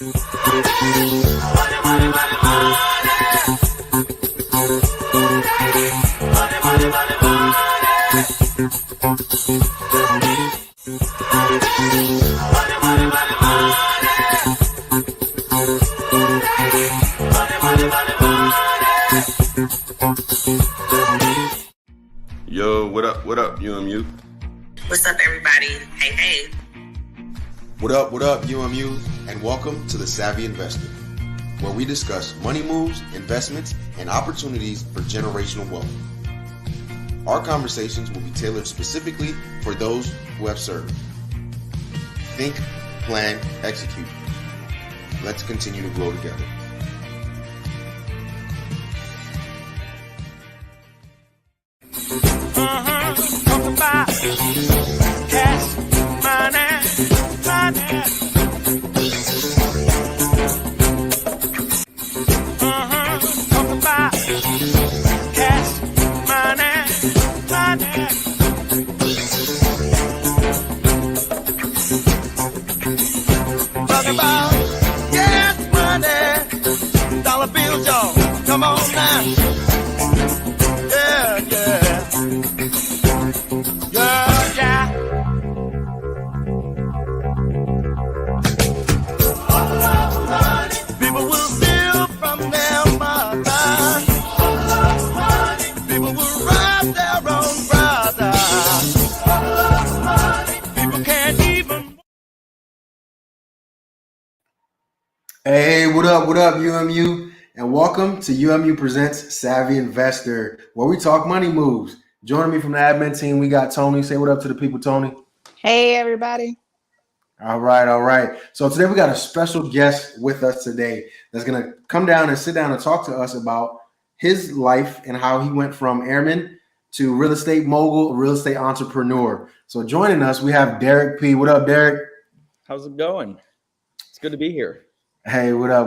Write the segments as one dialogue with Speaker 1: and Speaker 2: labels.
Speaker 1: Yo, what up, uMu?
Speaker 2: What's up, everybody? Hey.
Speaker 3: What up, uMu, and welcome to The Savvy Investor, where we discuss money moves, investments, and opportunities for generational wealth. Our conversations will be tailored specifically for those who have served. Think, plan, execute. Let's continue to grow together.
Speaker 4: Talk about cash, money. Talk about cash, money. Talk about cash, money, dollar bills, y'all. Come on now. Yeah. People will steal from their mother. People will rob their own brother. People can't even.
Speaker 3: Hey, what up, uMu? And welcome to uMu Presents Savvy Investor, where we talk money moves. Joining me from the admin team, we got Tony. Say what up to the people, Tony.
Speaker 5: Hey, everybody.
Speaker 3: All right. So today we got a special guest with us today that's going to come down and sit down and talk to us about his life and how he went from airman to real estate mogul, real estate entrepreneur. So joining us, we have Derek P. What up, Derek?
Speaker 6: How's it going? It's good to be here.
Speaker 3: Hey, what up?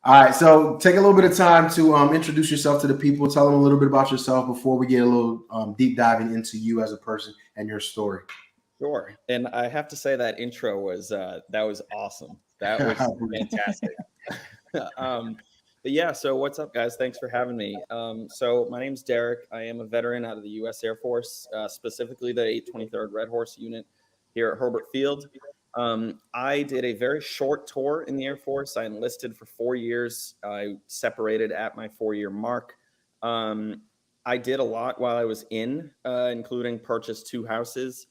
Speaker 3: All right, so take a little bit of time to introduce yourself to the people. Tell them a little bit about yourself before we get a little deep diving into you as a person and your story.
Speaker 6: Sure. And I have to say that intro was awesome. That was fantastic. But yeah, so what's up, guys? Thanks for having me. So my name's Derek. I am a veteran out of the U.S. Air Force, specifically the 823rd Red Horse Unit here at Hurlburt Field. I did a very short tour in the Air Force. I enlisted for 4 years. I separated at my 4-year mark. I did a lot while I was in, including purchased 2 houses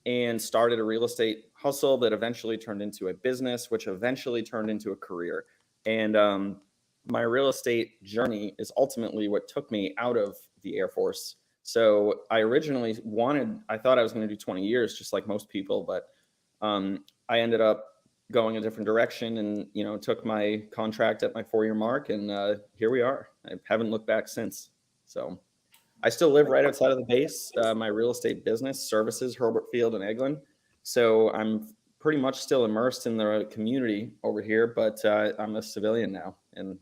Speaker 6: and started a real estate hustle that eventually turned into a business, which eventually turned into a career. And my real estate journey is ultimately what took me out of the Air Force. So I originally I thought I was going to do 20 years, just like most people, but I ended up going a different direction and, took my contract at my 4-year mark. And here we are. I haven't looked back since. So I still live right outside of the base. My real estate business services Hurlburt Field and Eglin. So I'm pretty much still immersed in the community over here, but I'm a civilian now. And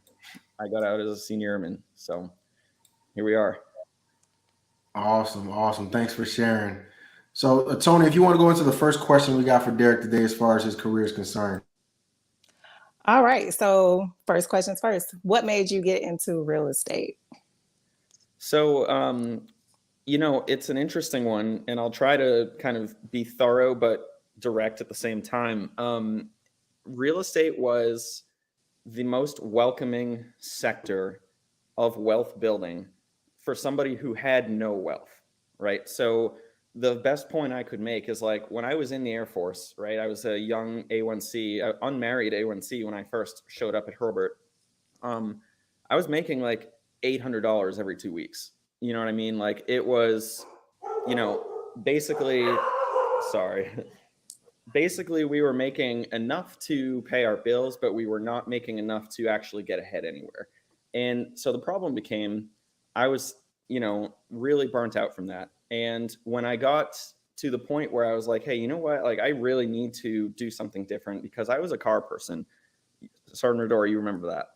Speaker 6: I got out as a senior airman. So here we are.
Speaker 3: Awesome. Thanks for sharing. So, Tony, if you want to go into the first question we got for Derek today as far as his career is concerned.
Speaker 5: All right. So first questions first. What made you get into real estate?
Speaker 6: So, it's an interesting one, and I'll try to kind of be thorough but direct at the same time. Real estate was the most welcoming sector of wealth building for somebody who had no wealth, right? So the best point I could make is like when I was in the Air Force, right? I was a young A1C, unmarried A1C when I first showed up at Hurlburt. I was making like $800 every 2 weeks. You know what I mean? Like it was, basically we were making enough to pay our bills, but we were not making enough to actually get ahead anywhere. And so the problem became I was, really burnt out from that. And when I got to the point where I was like, hey, you know what? Like, I really need to do something different because I was a car person. Sergeant Rodor, you remember that.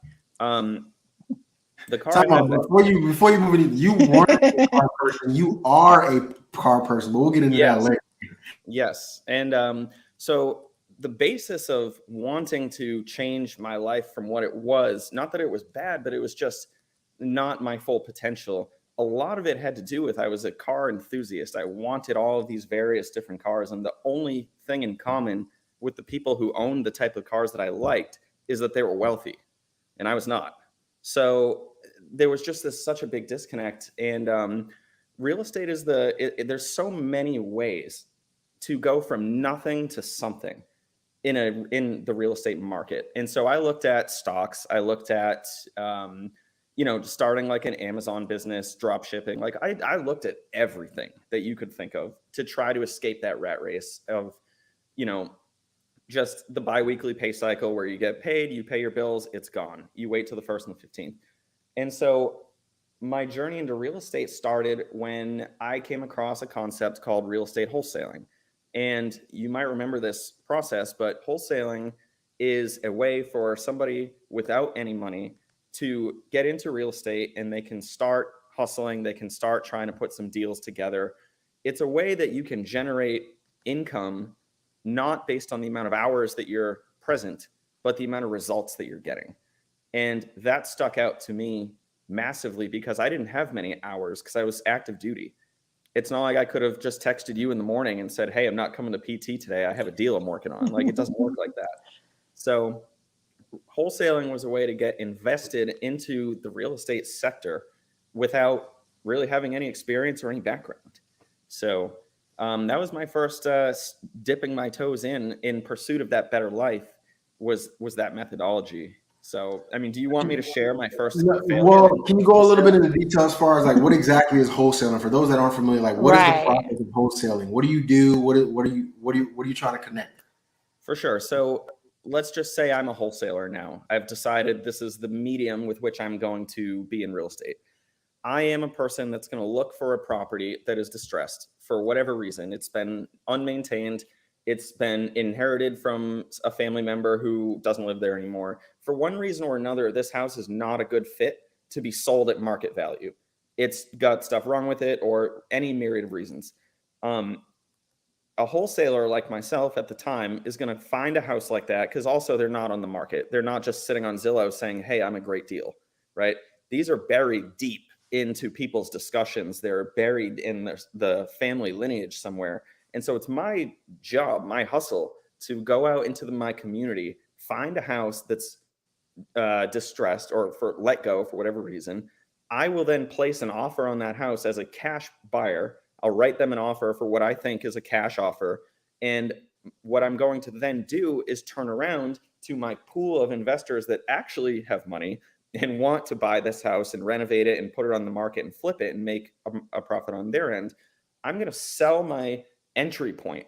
Speaker 6: The car.
Speaker 3: Before you move in, you weren't a car person. You are a car person, but we'll get into that later.
Speaker 6: Yes. And so the basis of wanting to change my life from what it was, not that it was bad, but it was just not my full potential. A lot of it had to do with, I was a car enthusiast. I wanted all of these various different cars. And the only thing in common with the people who owned the type of cars that I liked is that they were wealthy and I was not. So there was just such a big disconnect. And real estate is there's so many ways to go from nothing to something in the real estate market. And so I looked at stocks. I looked at, starting like an Amazon business, drop shipping. Like I looked at everything that you could think of to try to escape that rat race of, just the biweekly pay cycle where you get paid, you pay your bills, it's gone. You wait till the 1st and the 15th. And so my journey into real estate started when I came across a concept called real estate wholesaling. And you might remember this process, but wholesaling is a way for somebody without any money to get into real estate, and they can start hustling. They can start trying to put some deals together. It's a way that you can generate income, not based on the amount of hours that you're present, but the amount of results that you're getting. And that stuck out to me massively because I didn't have many hours because I was active duty. It's not like I could have just texted you in the morning and said, hey, I'm not coming to PT today. I have a deal I'm working on. Like, it doesn't work like that. So wholesaling was a way to get invested into the real estate sector without really having any experience or any background. So that was my first dipping my toes in pursuit of that better life was that methodology. So, I mean, do you want me to share my first?
Speaker 3: Well, can you go a little bit into detail as far as like what exactly is wholesaling for those that aren't familiar? Like, what is the process of wholesaling? What do you do? What are you trying to connect?
Speaker 6: For sure. So let's just say I'm a wholesaler now. I've decided this is the medium with which I'm going to be in real estate. I am a person that's going to look for a property that is distressed for whatever reason. It's been unmaintained. It's been inherited from a family member who doesn't live there anymore. For one reason or another, this house is not a good fit to be sold at market value. It's got stuff wrong with it or any myriad of reasons. A wholesaler like myself at the time is going to find a house like that because also they're not on the market. They're not just sitting on Zillow saying, hey, I'm a great deal, right? These are buried deep into people's discussions. They're buried in the family lineage somewhere. And so it's my job, my hustle, to go out into my community, find a house that's distressed or for let go for whatever reason. I will then place an offer on that house as a cash buyer. I'll write them an offer for what I think is a cash offer. And what I'm going to then do is turn around to my pool of investors that actually have money and want to buy this house and renovate it and put it on the market and flip it and make a profit on their end. I'm going to sell my entry point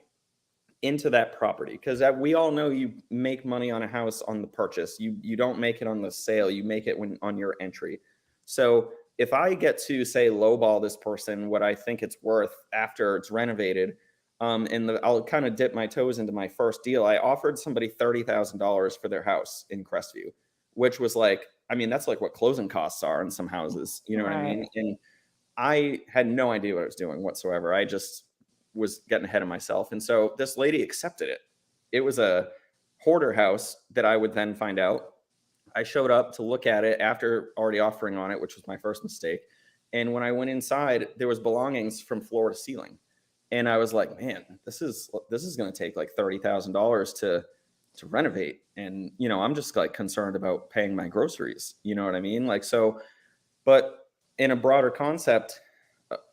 Speaker 6: into that property because we all know you make money on a house on the purchase. You don't make it on the sale. You make it on your entry. So if I get to say lowball this person what I think it's worth after it's renovated, I'll kind of dip my toes into my first deal. I offered somebody $30,000 for their house in Crestview, which was like, I mean, that's like what closing costs are in some houses. You know what I mean? And I had no idea what I was doing whatsoever. I just was getting ahead of myself. And so this lady accepted it. It was a hoarder house that I would then find out. I showed up to look at it after already offering on it, which was my first mistake. And when I went inside, there was belongings from floor to ceiling. And I was like, man, this is going to take like $30,000 to renovate. And, I'm just like concerned about paying my groceries. You know what I mean? Like, so, but in a broader concept,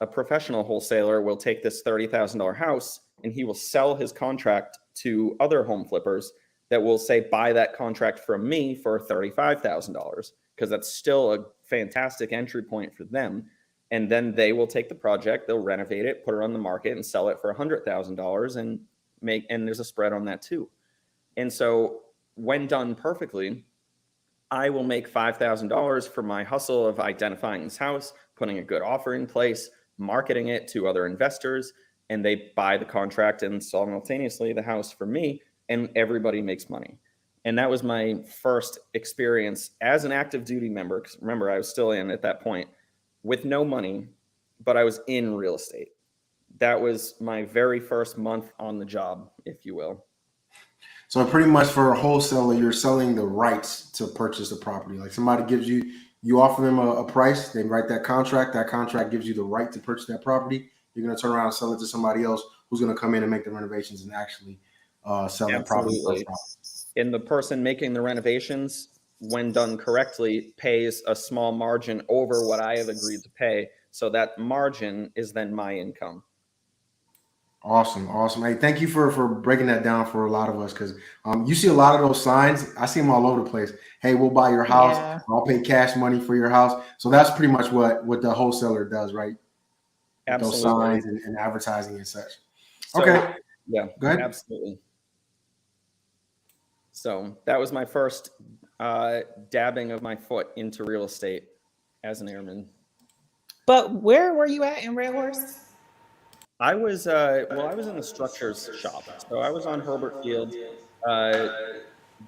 Speaker 6: a professional wholesaler will take this $30,000 house and he will sell his contract to other home flippers that will say, buy that contract from me for $35,000, because that's still a fantastic entry point for them. And then they will take the project, they'll renovate it, put it on the market and sell it for $100,000 and there's a spread on that too. And so when done perfectly, I will make $5,000 for my hustle of identifying this house, putting a good offer in place, marketing it to other investors, and they buy the contract and simultaneously the house for me, and everybody makes money. And that was my first experience as an active duty member, because remember, I was still in at that point with no money, but I was in real estate. That was my very first month on the job, if you will.
Speaker 3: So pretty much for a wholesaler, you're selling the rights to purchase the property. Like somebody gives you, you offer them a price, they write that contract. That contract gives you the right to purchase that property. You're going to turn around and sell it to somebody else who's going to come in and make the renovations and actually sell that property.
Speaker 6: Absolutely. And the person making the renovations, when done correctly, pays a small margin over what I have agreed to pay. So that margin is then my income.
Speaker 3: Awesome, awesome. Hey, thank you for breaking that down for a lot of us, because you see a lot of those signs. I see them all over the place. Hey, we'll buy your house.
Speaker 5: Yeah.
Speaker 3: I'll pay cash money for your house. So that's pretty much what the wholesaler does, right? With
Speaker 6: Absolutely.
Speaker 3: those signs and advertising and such.
Speaker 6: So,
Speaker 3: Okay.
Speaker 6: Yeah,
Speaker 3: Go ahead.
Speaker 6: absolutely. So that was my first dabbing of my foot into real estate as an airman.
Speaker 5: But where were you at in Red Horse?
Speaker 6: I was I was in the structures shop. So I was on Herbert Field.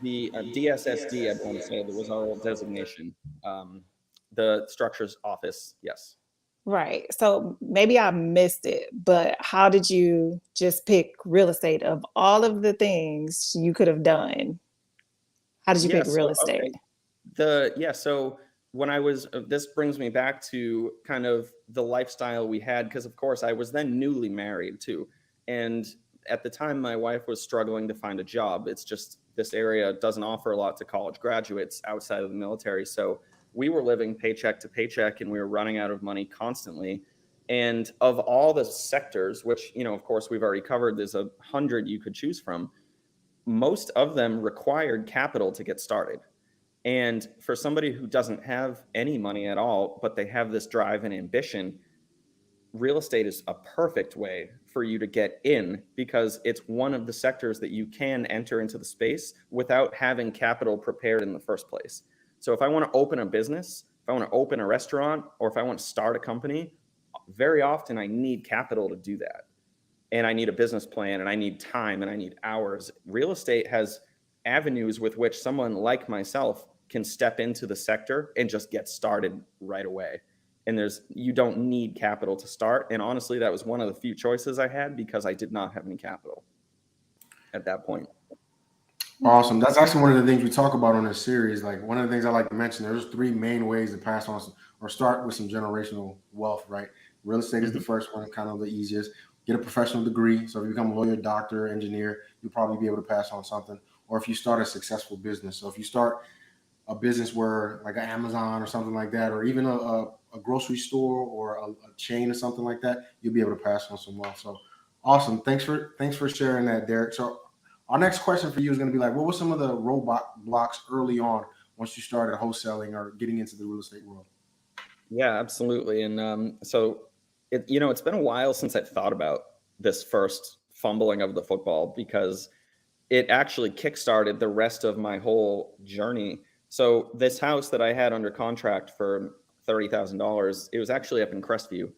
Speaker 6: The DSSD, I want to say, that was our old designation. The structures office, yes.
Speaker 5: Right. So maybe I missed it, but how did you just pick real estate of all of the things you could have done? How did you pick real estate?
Speaker 6: So when I was, this brings me back to kind of the lifestyle we had, because of course I was then newly married too. And at the time my wife was struggling to find a job. It's just, this area doesn't offer a lot to college graduates outside of the military. So we were living paycheck to paycheck and we were running out of money constantly. And of all the sectors, which, you know, of course we've already covered, there's 100 you could choose from. Most of them required capital to get started. And for somebody who doesn't have any money at all, but they have this drive and ambition, real estate is a perfect way for you to get in, because it's one of the sectors that you can enter into the space without having capital prepared in the first place. So if I want to open a business, if I want to open a restaurant, or if I want to start a company, very often I need capital to do that. And I need a business plan, and I need time, and I need hours. Real estate has avenues with which someone like myself can step into the sector and just get started right away. And you don't need capital to start. And honestly, that was one of the few choices I had, because I did not have any capital at that point.
Speaker 3: Awesome. That's actually one of the things we talk about on this series. Like, one of the things I like to mention, there's 3 main ways to pass on or start with some generational wealth, right? Real estate is the first one, kind of the easiest. Get a professional degree. So if you become a lawyer, doctor, engineer, you'll probably be able to pass on something. Or if you start a successful business. So if you start a business where, like an Amazon or something like that, or even a grocery store or a chain or something like that, you'll be able to pass on some wealth. So awesome. Thanks for sharing that, Derek. So our next question for you is going to be like, what were some of the roadblocks early on once you started wholesaling or getting into the real estate world?
Speaker 6: Yeah, absolutely. And so it's been a while since I've thought about this first fumbling of the football, because it actually kickstarted the rest of my whole journey. So this house that I had under contract for $30,000, it was actually up in Crestview.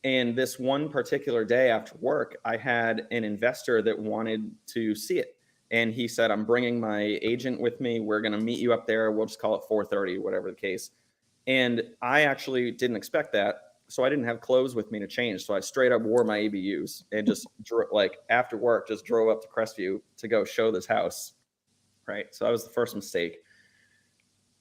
Speaker 6: And this one particular day after work, I had an investor that wanted to see it. And he said, I'm bringing my agent with me. We're going to meet you up there. We'll just call it 4:30, whatever the case. And I actually didn't expect that. So I didn't have clothes with me to change. So I straight up wore my ABUs and just after work, just drove up to Crestview to go show this house. Right. So that was the first mistake.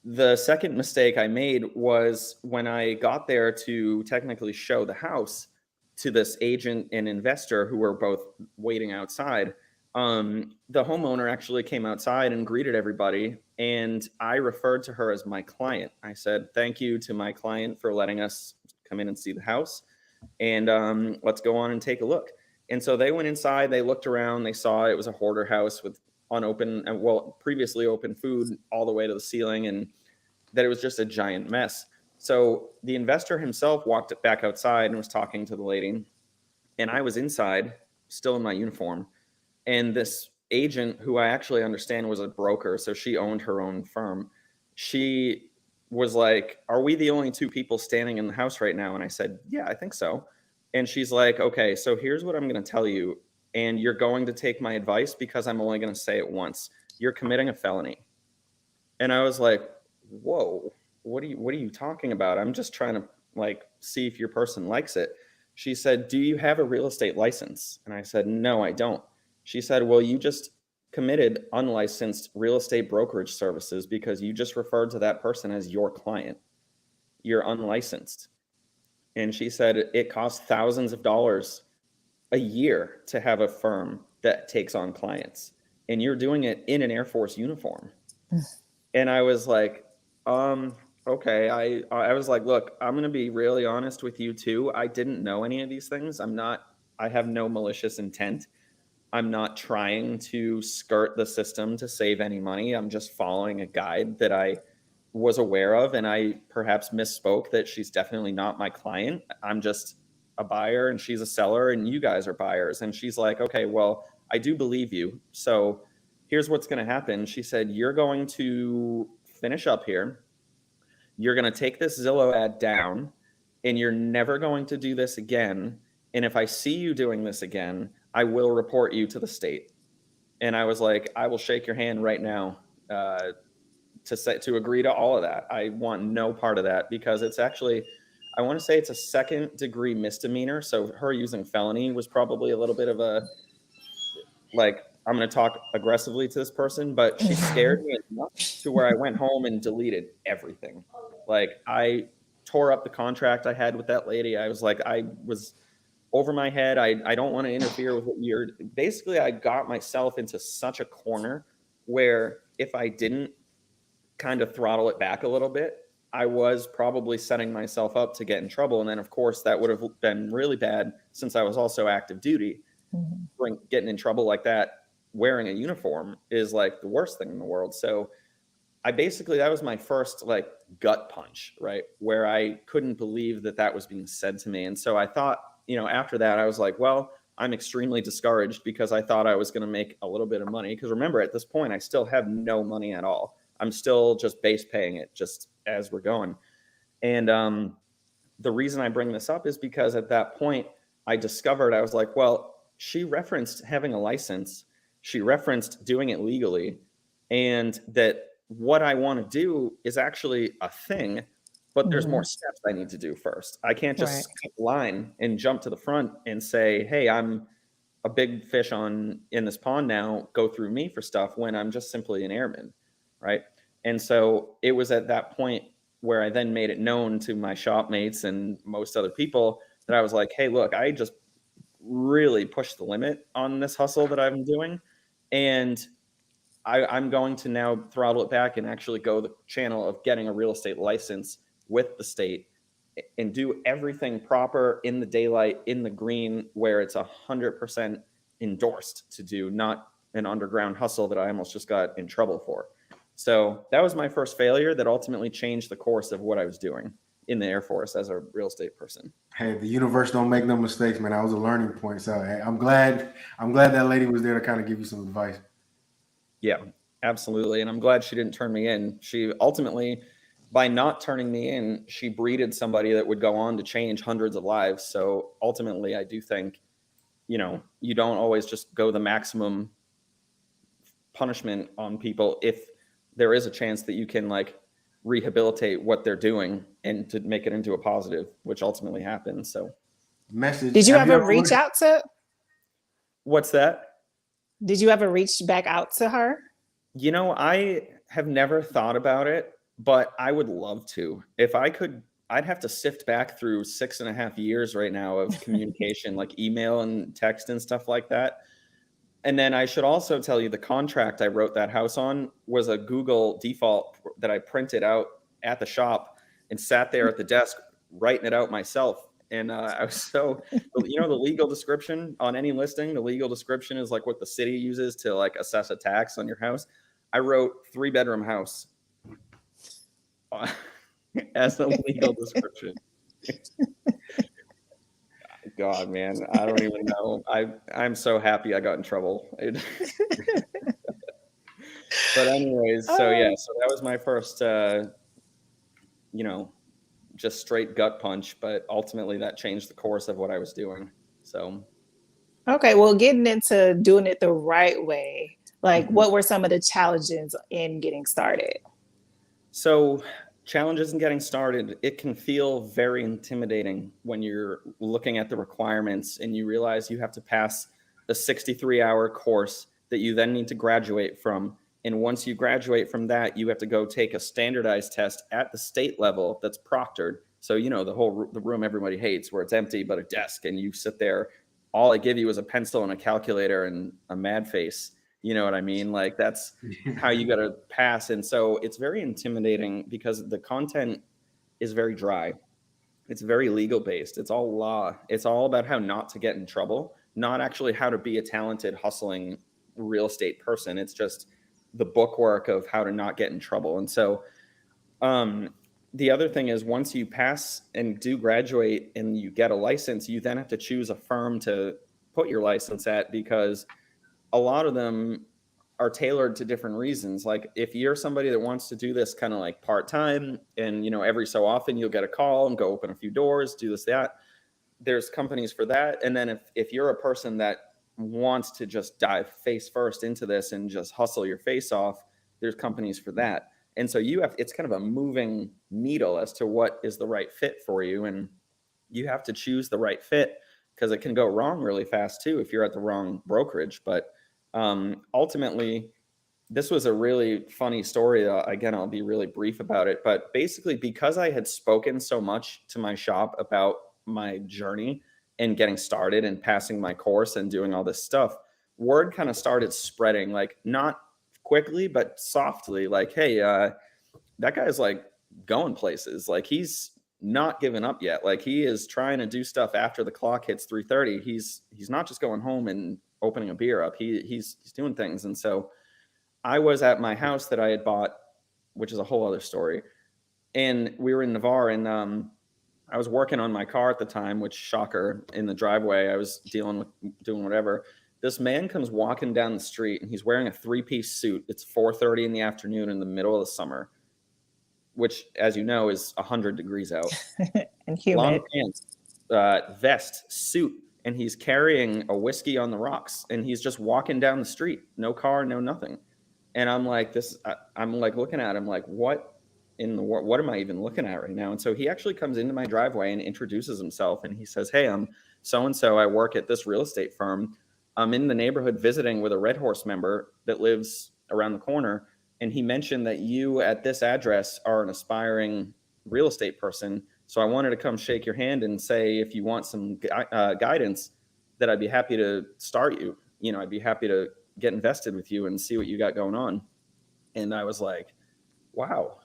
Speaker 6: The second mistake I made was when I got there to technically show the house to this agent and investor who were both waiting outside. The homeowner actually came outside and greeted everybody. And I referred to her as my client. I said, thank you to my client for letting us come in and see the house. And let's go on and take a look. And so they went inside, they looked around, they saw it was a hoarder house with previously open food all the way to the ceiling, and that it was just a giant mess. So the investor himself walked back outside and was talking to the lady. And I was inside, still in my uniform. And this agent, who I actually understand was a broker, so she owned her own firm, she was like, are we the only 2 people standing in the house right now? And I said, yeah, I think so. And she's like, okay, so here's what I'm going to tell you. And you're going to take my advice, because I'm only going to say it once. You're committing a felony. And I was like, whoa, what are you talking about? I'm just trying to see if your person likes it. She said, do you have a real estate license? And I said, no, I don't. She said, well, you just committed unlicensed real estate brokerage services because you just referred to that person as your client. You're unlicensed. And she said it costs thousands of dollars a year to have a firm that takes on clients, and you're doing it in an Air Force uniform. And I was like, okay. I was like, look, I'm going to be really honest with you too. I didn't know any of these things. I have no malicious intent. I'm not trying to skirt the system to save any money. I'm just following a guide that I was aware of, and I perhaps misspoke that she's definitely not my client. I'm just a buyer and she's a seller and you guys are buyers. And she's like, okay, well, I do believe you. So here's what's going to happen. She said, you're going to finish up here. You're going to take this Zillow ad down and you're never going to do this again. And if I see you doing this again, I will report you to the state. And I was like, I will shake your hand right now to agree to all of that. I want no part of that because it's actually, I want to say it's a 2nd degree misdemeanor. So her using felony was probably a little bit of a, like, I'm going to talk aggressively to this person, but she scared me enough to where I went home and deleted everything. Like, I tore up the contract I had with that lady. I was like, I was over my head. I don't want to interfere with what you're, basically I got myself into such a corner where if I didn't kind of throttle it back a little bit, I was probably setting myself up to get in trouble. And then of course that would have been really bad since I was also active duty. Getting in trouble like that, wearing a uniform is like the worst thing in the world. So I basically, that was my first like gut punch, right? Where I couldn't believe that that was being said to me. And so I thought, you know, after that, I was like, well, I'm extremely discouraged because I thought I was going to make a little bit of money. Because remember, at this point, I still have no money at all. I'm still just base paying it just as we're going. And the reason I bring this up is because at that point, I discovered, I was like, well, she referenced having a license. She referenced doing it legally, and that what I want to do is actually a thing, but there's more steps I need to do first. I can't just skip line and jump to the front and say, hey, I'm a big fish in this pond now, go through me for stuff when I'm just simply an airman, right? And so it was at that point where I then made it known to my shop mates and most other people that I was like, hey, look, I just really pushed the limit on this hustle that I'm doing. And I'm going to now throttle it back and actually go the channel of getting a real estate license with the state and do everything proper in the daylight, in the green, where it's 100% endorsed to do, not an underground hustle that I almost just got in trouble for. So that was my first failure that ultimately changed the course of what I was doing in the Air Force as a real estate person.
Speaker 3: Hey, the universe don't make no mistakes, man. That was a learning point. So hey, I'm glad that lady was there to kind of give you some advice.
Speaker 6: Yeah, absolutely. And I'm glad she didn't turn me in. She ultimately, by not turning me in, she breeded somebody that would go on to change hundreds of lives. So ultimately, I do think, you know, you don't always just go the maximum punishment on people if there is a chance that you can like rehabilitate what they're doing and to make it into a positive, which ultimately happened. So
Speaker 3: message.
Speaker 5: Did you ever reach out to?
Speaker 6: What's that?
Speaker 5: Did you ever reach back out to her?
Speaker 6: You know, I have never thought about it, but I would love to. If I could, I'd have to sift back through 6.5 years right now of communication, like email and text and stuff like that. And then I should also tell you the contract I wrote that house on was a Google default that I printed out at the shop and sat there at the desk writing it out myself. And I was so, you know, the legal description on any listing, the legal description is like what the city uses to like assess a tax on your house. I wrote 3-bedroom house as the legal description. God, man, I don't even know. I'm so happy I got in trouble. But anyways, so yeah, so that was my first, you know, just straight gut punch, but ultimately that changed the course of what I was doing. So.
Speaker 5: Okay, well, getting into doing it the right way, like what were some of the challenges in getting started?
Speaker 6: So challenges in getting started, it can feel very intimidating when you're looking at the requirements and you realize you have to pass a 63-hour course that you then need to graduate from. And once you graduate from that, you have to go take a standardized test at the state level that's proctored. So, you know, the room everybody hates where it's empty but a desk, and you sit there. All I give you is a pencil and a calculator and a mad face. You know what I mean? Like, that's how you got to pass. And so it's very intimidating because the content is very dry. It's very legal based. It's all law. It's all about how not to get in trouble, not actually how to be a talented, hustling real estate person. It's just the bookwork of how to not get in trouble. And so the other thing is, once you pass and do graduate and you get a license, you then have to choose a firm to put your license at, because a lot of them are tailored to different reasons. Like, if you're somebody that wants to do this kind of like part-time, and, you know, every so often you'll get a call and go open a few doors, do this, that, there's companies for that. And then if you're a person that wants to just dive face first into this and just hustle your face off, there's companies for that. And so it's kind of a moving needle as to what is the right fit for you. And you have to choose the right fit, because it can go wrong really fast too if you're at the wrong brokerage. But ultimately, this was a really funny story. Again, I'll be really brief about it. But basically, because I had spoken so much to my shop about my journey and getting started and passing my course and doing all this stuff, word kind of started spreading, like, not quickly, but softly, like, hey, that guy's like going places. Like, he's not giving up yet. Like, he is trying to do stuff after the clock hits 3:30. He's not just going home and opening a beer up. He's doing things. And so I was at my house that I had bought, which is a whole other story. And we were in Navarre, and I was working on my car at the time, which, shocker, in the driveway, I was dealing with doing whatever. This man comes walking down the street, and he's wearing a 3-piece suit. It's 4:30 in the afternoon in the middle of the summer, which, as you know, is 100 degrees out.
Speaker 5: And humid.
Speaker 6: Long pants, vest, suit, and he's carrying a whiskey on the rocks, and he's just walking down the street. No car, no nothing. And I'm like, I'm like looking at him like, what in the world? What am I even looking at right now? And so he actually comes into my driveway and introduces himself, and he says, hey, I'm so-and-so. I work at this real estate firm. I'm in the neighborhood visiting with a Red Horse member that lives around the corner. And he mentioned that you at this address are an aspiring real estate person. So I wanted to come shake your hand and say, if you want some guidance, that I'd be happy to start you. You know, I'd be happy to get invested with you and see what you got going on. And I was like, wow,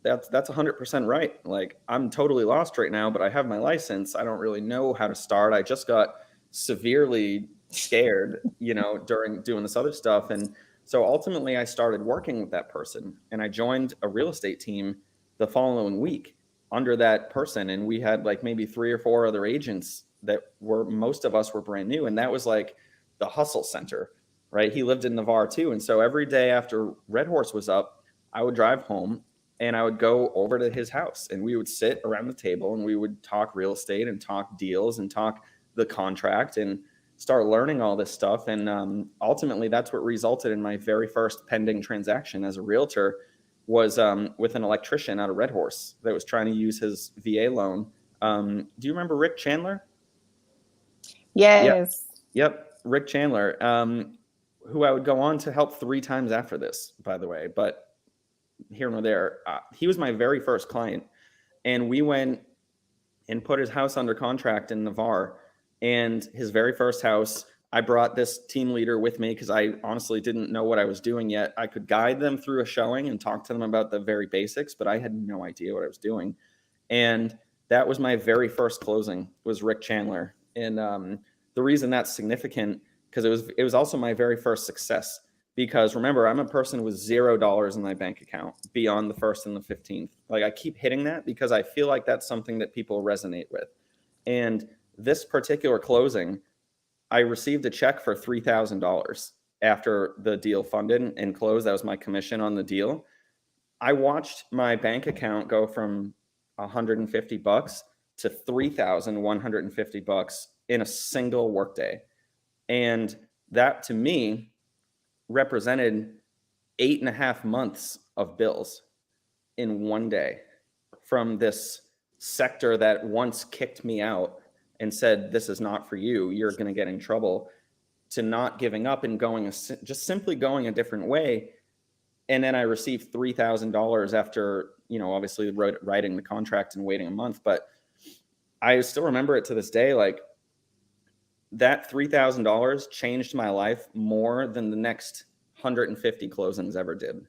Speaker 6: that's 100% right. Like, I'm totally lost right now, but I have my license. I don't really know how to start. I just got severely scared, you know, during doing this other stuff. And so ultimately I started working with that person, and I joined a real estate team the following week under that person. And we had like maybe 3 or 4 other agents that most of us were brand new. And that was like the hustle center, right? He lived in Navarre too. And so every day after Red Horse was up, I would drive home and I would go over to his house, and we would sit around the table and we would talk real estate and talk deals and talk the contract and start learning all this stuff. And ultimately, that's what resulted in my very first pending transaction as a realtor, was with an electrician out of Red Horse that was trying to use his VA loan. Do you remember Rick Chandler?
Speaker 5: Yes.
Speaker 6: Yep. Rick Chandler, who I would go on to help 3 times after this, by the way, but here nor there. He was my very first client, and we went and put his house under contract in Navarre. And his very first house, I brought this team leader with me because I honestly didn't know what I was doing yet. I could guide them through a showing and talk to them about the very basics, but I had no idea what I was doing. And that was my very first closing, was Rick Chandler. And the reason that's significant, because it was also my very first success. Because remember, I'm a person with $0 in my bank account beyond the 1st and the 15th. Like, I keep hitting that because I feel like that's something that people resonate with. And this particular closing, I received a check for $3,000 after the deal funded and closed. That was my commission on the deal. I watched my bank account go from $150 to $3,150 in a single workday. And that, to me, represented 8.5 months of bills in one day from this sector that once kicked me out and said, this is not for you, you're going to get in trouble. to not giving up and just simply going a different way. And then I received $3,000 after, obviously writing the contract and waiting a month. But I still remember it to this day. Like, that $3,000 changed my life more than the next 150 closings ever did,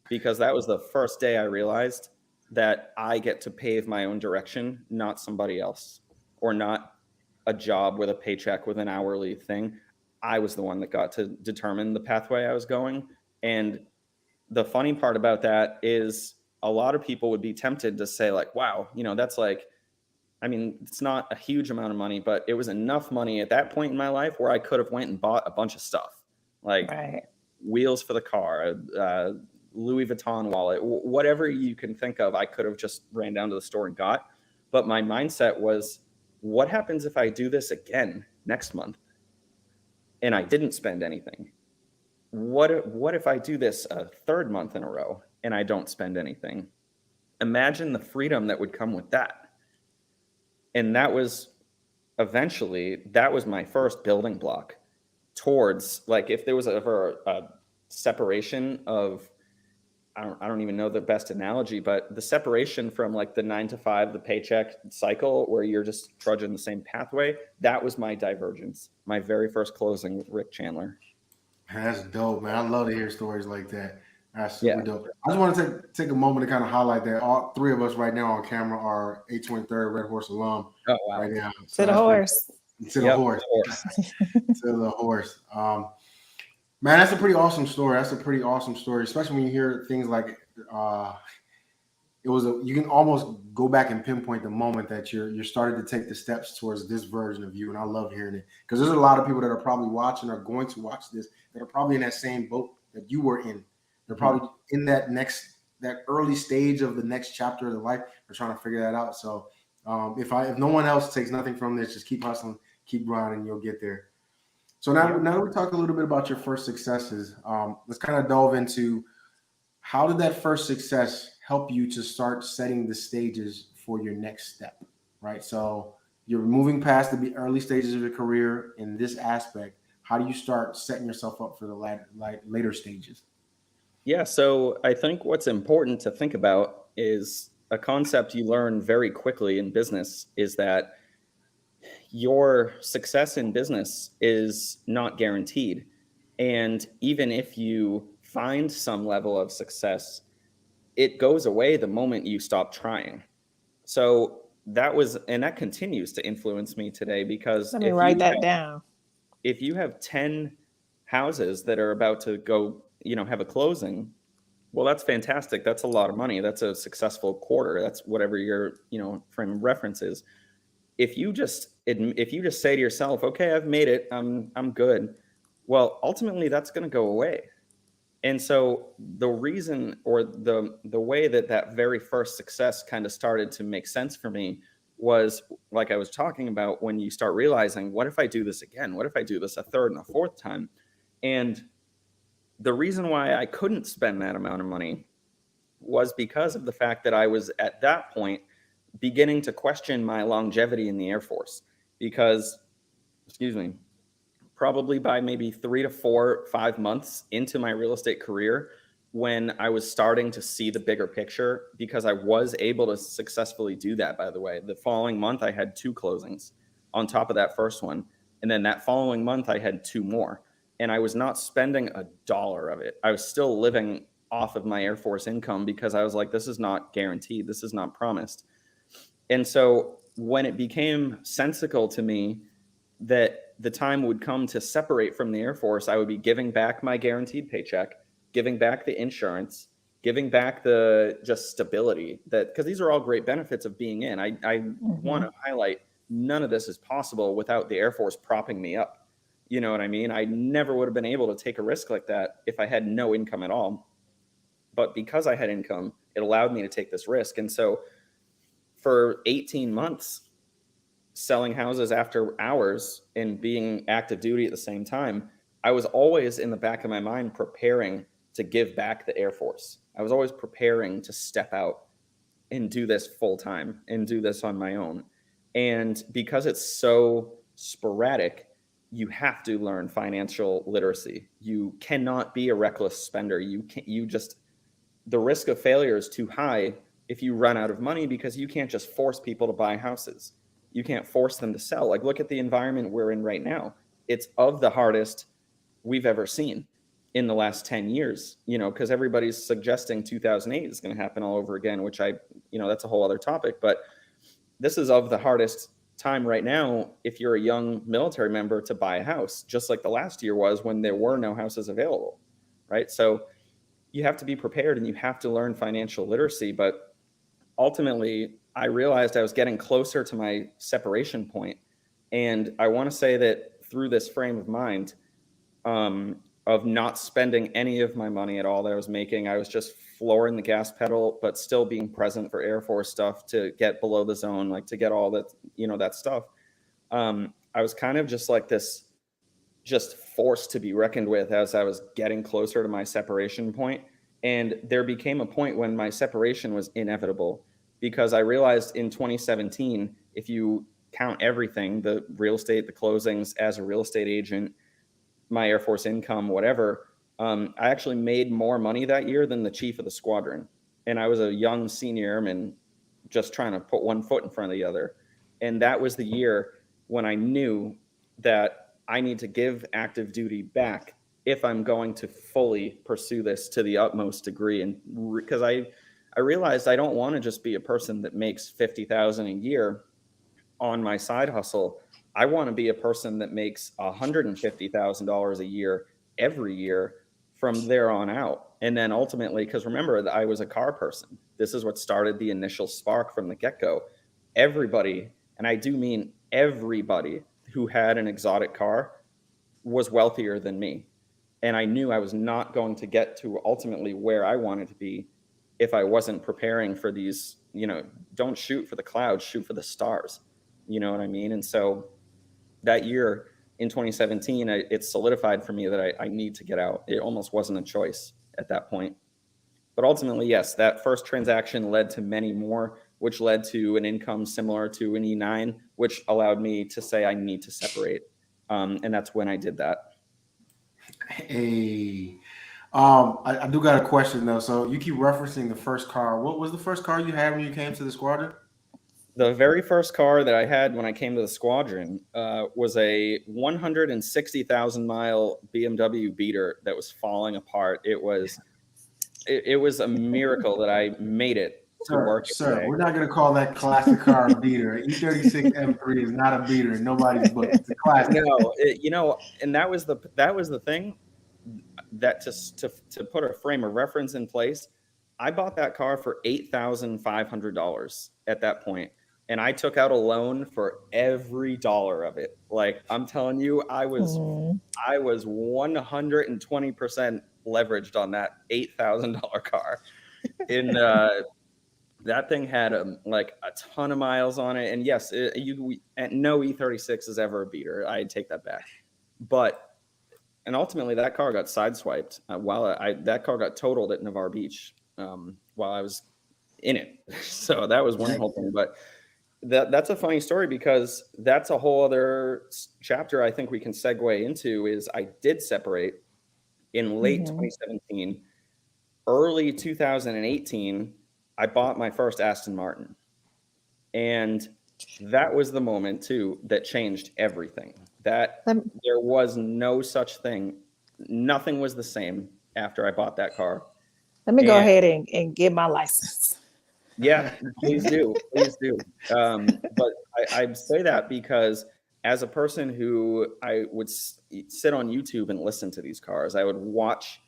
Speaker 6: because that was the first day I realized that I get to pave my own direction, not somebody else, or not a job with a paycheck with an hourly thing. I was the one that got to determine the pathway I was going. And the funny part about that is a lot of people would be tempted to say, like, wow, that's like, it's not a huge amount of money, but it was enough money at that point in my life where I could have went and bought a bunch of stuff, like wheels for the car, Louis Vuitton wallet, whatever you can think of. I could have just ran down to the store and got. But my mindset was, what happens if I do this again next month and I didn't spend anything? What if I do this a third month in a row and I don't spend anything? Imagine the freedom that would come with that. And that was my first building block towards, like, if there was ever a separation of, I don't even know the best analogy, but the separation from like the 9 to 5, the paycheck cycle where you're just trudging the same pathway, that was my divergence, my very first closing with Rick Chandler.
Speaker 7: That's dope, man. I love to hear stories like that. That's super dope. I just want to take a moment to kind of highlight that all three of us right now on camera are 823rd Red Horse alum right now.
Speaker 5: So to the horse.
Speaker 7: To the horse. To the horse. Man, that's a pretty awesome story. Especially when you hear things like you can almost go back and pinpoint the moment that you're starting to take the steps towards this version of you. And I love hearing it, because there's a lot of people that are probably watching or going to watch this that are probably in that same boat that you were in. They're probably in that early stage of the next chapter of their life. They're trying to figure that out. So if no one else takes nothing from this, just keep hustling, keep grinding, and you'll get there. So now that we talked a little bit about your first successes, let's kind of delve into, how did that first success help you to start setting the stages for your next step, right? So you're moving past the early stages of your career in this aspect. How do you start setting yourself up for the later stages?
Speaker 6: Yeah, so I think what's important to think about is a concept you learn very quickly in business, is that your success in business is not guaranteed. And even if you find some level of success, it goes away the moment you stop trying. So that continues to influence me today, because
Speaker 5: let me write that down.
Speaker 6: If you have 10 houses that are about to go, have a closing, well, that's fantastic. That's a lot of money. That's a successful quarter. That's whatever your, frame of reference is. If you just say to yourself, okay, I've made it, I'm good. Well, ultimately that's going to go away. And so the reason, or the way that very first success kind of started to make sense for me was, like I was talking about, when you start realizing, what if I do this again? What if I do this a third and a fourth time? And the reason why I couldn't spend that amount of money was because of the fact that I was at that point beginning to question my longevity in the Air Force. Because, probably by maybe 3 to 4, 5 months into my real estate career, when I was starting to see the bigger picture, because I was able to successfully do that, by the way. The following month, I had 2 closings on top of that first one. And then that following month, I had 2 more. And I was not spending a dollar of it. I was still living off of my Air Force income, because I was like, this is not guaranteed. This is not promised. And so when it became sensical to me that the time would come to separate from the Air Force, I would be giving back my guaranteed paycheck, giving back the insurance, giving back the just stability, because these are all great benefits of being in. I want to highlight, none of this is possible without the Air Force propping me up. You know what I mean? I never would have been able to take a risk like that if I had no income at all. But because I had income, it allowed me to take this risk. And so for 18 months, selling houses after hours and being active duty at the same time, I was always in the back of my mind preparing to give back the Air Force. I was always preparing to step out and do this full time and do this on my own. And because it's so sporadic, you have to learn financial literacy. You cannot be a reckless spender. The risk of failure is too high if you run out of money, because you can't just force people to buy houses. You can't force them to sell. Like, look at the environment we're in right now. It's of the hardest we've ever seen in the last 10 years, because everybody's suggesting 2008 is going to happen all over again, which that's a whole other topic. But this is of the hardest time right now if you're a young military member to buy a house, just like the last year was when there were no houses available, right? So you have to be prepared and you have to learn financial literacy. But ultimately, I realized I was getting closer to my separation point. And I want to say that through this frame of mind, of not spending any of my money at all that I was making, I was just flooring the gas pedal, but still being present for Air Force stuff to get below the zone, like to get all that, that stuff. I was kind of just like this, just forced to be reckoned with as I was getting closer to my separation point. And there became a point when my separation was inevitable, because I realized in 2017, if you count everything, the real estate, the closings as a real estate agent, my Air Force income, whatever, I actually made more money that year than the chief of the squadron. And I was a young senior airman just trying to put one foot in front of the other. And that was the year when I knew that I need to give active duty back if I'm going to fully pursue this to the utmost degree. And because I realized I don't want to just be a person that makes $50,000 a year on my side hustle. I want to be a person that makes $150,000 a year every year from there on out. And then ultimately, because remember that I was a car person, this is what started the initial spark from the get-go. Everybody, and I do mean everybody, who had an exotic car was wealthier than me. And I knew I was not going to get to ultimately where I wanted to be if I wasn't preparing for these, don't shoot for the clouds, shoot for the stars. You know what I mean? And so that year in 2017, it solidified for me that I need to get out. It almost wasn't a choice at that point. But ultimately, yes, that first transaction led to many more, which led to an income similar to an E9, which allowed me to say I need to separate. And that's when I did that.
Speaker 7: Hey, I do got a question though. So you keep referencing the first car. What was the first car you had when you came to the squadron?
Speaker 6: The very first car that I had when I came to the squadron was a 160,000 mile BMW beater that was falling apart. It was a miracle that I made it to work.
Speaker 7: Sir, we're not going to call that classic car a beater. E36 M3 is not a beater in nobody's book. It's a classic.
Speaker 6: No, and that was the thing that to put a frame of reference in place, I bought that car for $8,500 at that point. And I took out a loan for every dollar of it. Like, I'm telling you, I was 120% leveraged on that $8,000 car. And that thing had like a ton of miles on it. And yes, no E36 is ever a beater. I take that back. And ultimately, that car got sideswiped that car got totaled at Navarre Beach while I was in it. So that was one whole thing. But that's a funny story, because that's a whole other chapter I think we can segue into. Is I did separate in late 2017, early 2018, I bought my first Aston Martin. And that was the moment too that changed everything. There was no such thing. Nothing was the same after I bought that car.
Speaker 5: Let me go ahead and get my license.
Speaker 6: Yeah, please do. Please do. But I say that because as a person who I would sit on YouTube and listen to these cars, I would watch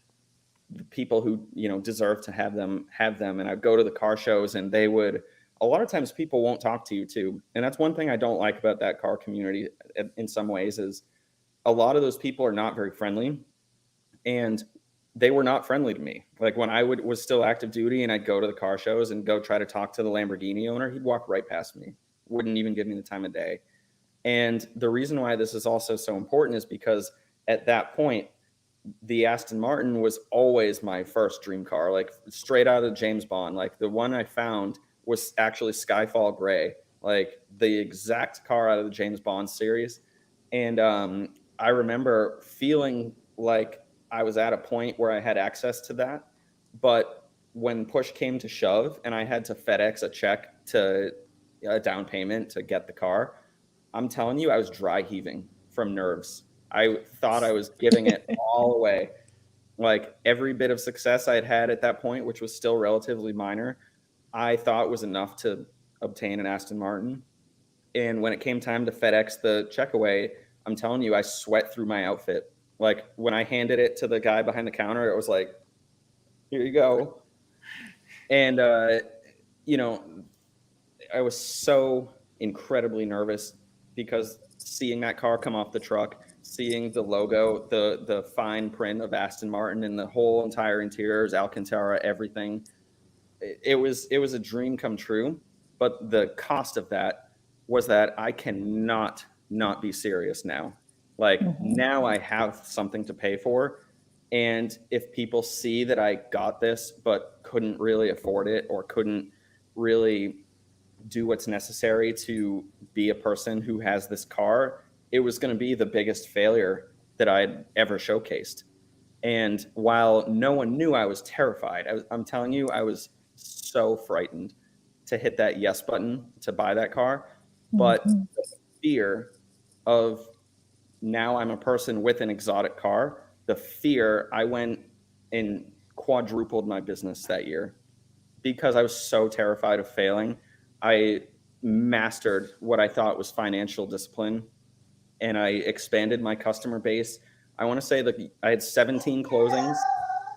Speaker 6: the people who, deserve to have them. And I'd go to the car shows, and a lot of times people won't talk to you too. And that's one thing I don't like about that car community in some ways, is a lot of those people are not very friendly. And they were not friendly to me. Like, when I was still active duty and I'd go to the car shows and go try to talk to the Lamborghini owner, he'd walk right past me, wouldn't even give me the time of day. And the reason why this is also so important is because at that point, the Aston Martin was always my first dream car, like straight out of James Bond. Like, the one I found was actually Skyfall Gray, like the exact car out of the James Bond series. And I remember feeling like I was at a point where I had access to that. But when push came to shove and I had to FedEx a check to a down payment to get the car, I'm telling you, I was dry heaving from nerves. I thought I was giving it all away. Like every bit of success I had had at that point, which was still relatively minor, I thought was enough to obtain an Aston Martin. And when it came time to FedEx the check away, I'm telling you, I sweat through my outfit. Like when I handed it to the guy behind the counter, it was like, here you go. And, you know, I was so incredibly nervous because seeing that car come off the truck, seeing the logo, the fine print of Aston Martin and the whole entire interiors, Alcantara, everything, it was a dream come true. But the cost of that was that I cannot not be serious now. Like now I have something to pay for. And if people see that I got this, but couldn't really afford it or couldn't really do what's necessary to be a person who has this car, it was going to be the biggest failure that I'd ever showcased. And while no one knew, I was terrified. I'm telling you, I was so frightened to hit that yes button to buy that car. But the fear of now I'm a person with an exotic car, the fear, I went and quadrupled my business that year because I was so terrified of failing. I mastered what I thought was financial discipline and I expanded my customer base. I want to say that I had 17 closings,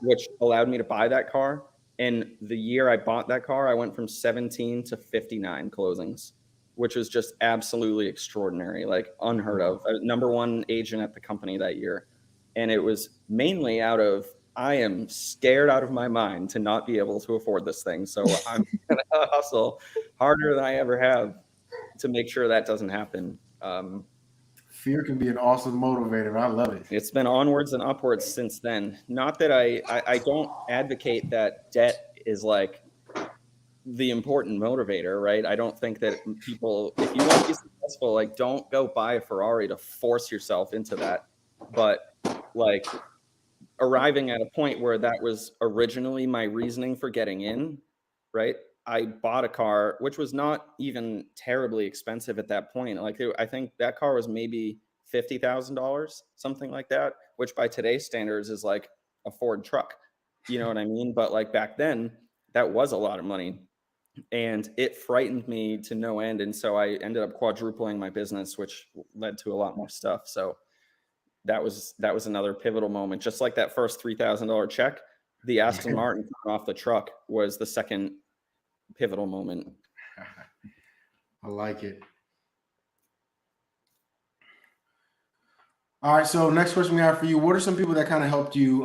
Speaker 6: which allowed me to buy that car. And the year I bought that car, I went from 17 to 59 closings, which was just absolutely extraordinary, like unheard of. Number one agent at the company that year. And it was mainly out of, I am scared out of my mind to not be able to afford this thing. So I'm going to hustle harder than I ever have to make sure that doesn't happen.
Speaker 7: Fear can be an awesome motivator. I love it.
Speaker 6: It's been onwards and upwards since then. Not that I don't advocate that debt is like the important motivator, right? I don't think that people, if you want to be successful, like don't go buy a Ferrari to force yourself into that. But like arriving at a point where that was originally my reasoning for getting in, right? I bought a car, which was not even terribly expensive at that point. Like I think that car was maybe $50,000, something like that, which by today's standards is like a Ford truck. You know what I mean? But like back then, that was a lot of money. And it frightened me to no end. And so I ended up quadrupling my business, which led to a lot more stuff. So that was another pivotal moment. Just like that first $3,000 check, the Aston Martin coming off the truck was the second pivotal moment.
Speaker 7: I like it. All right. So next question we have for you: what are some people that kind of helped you,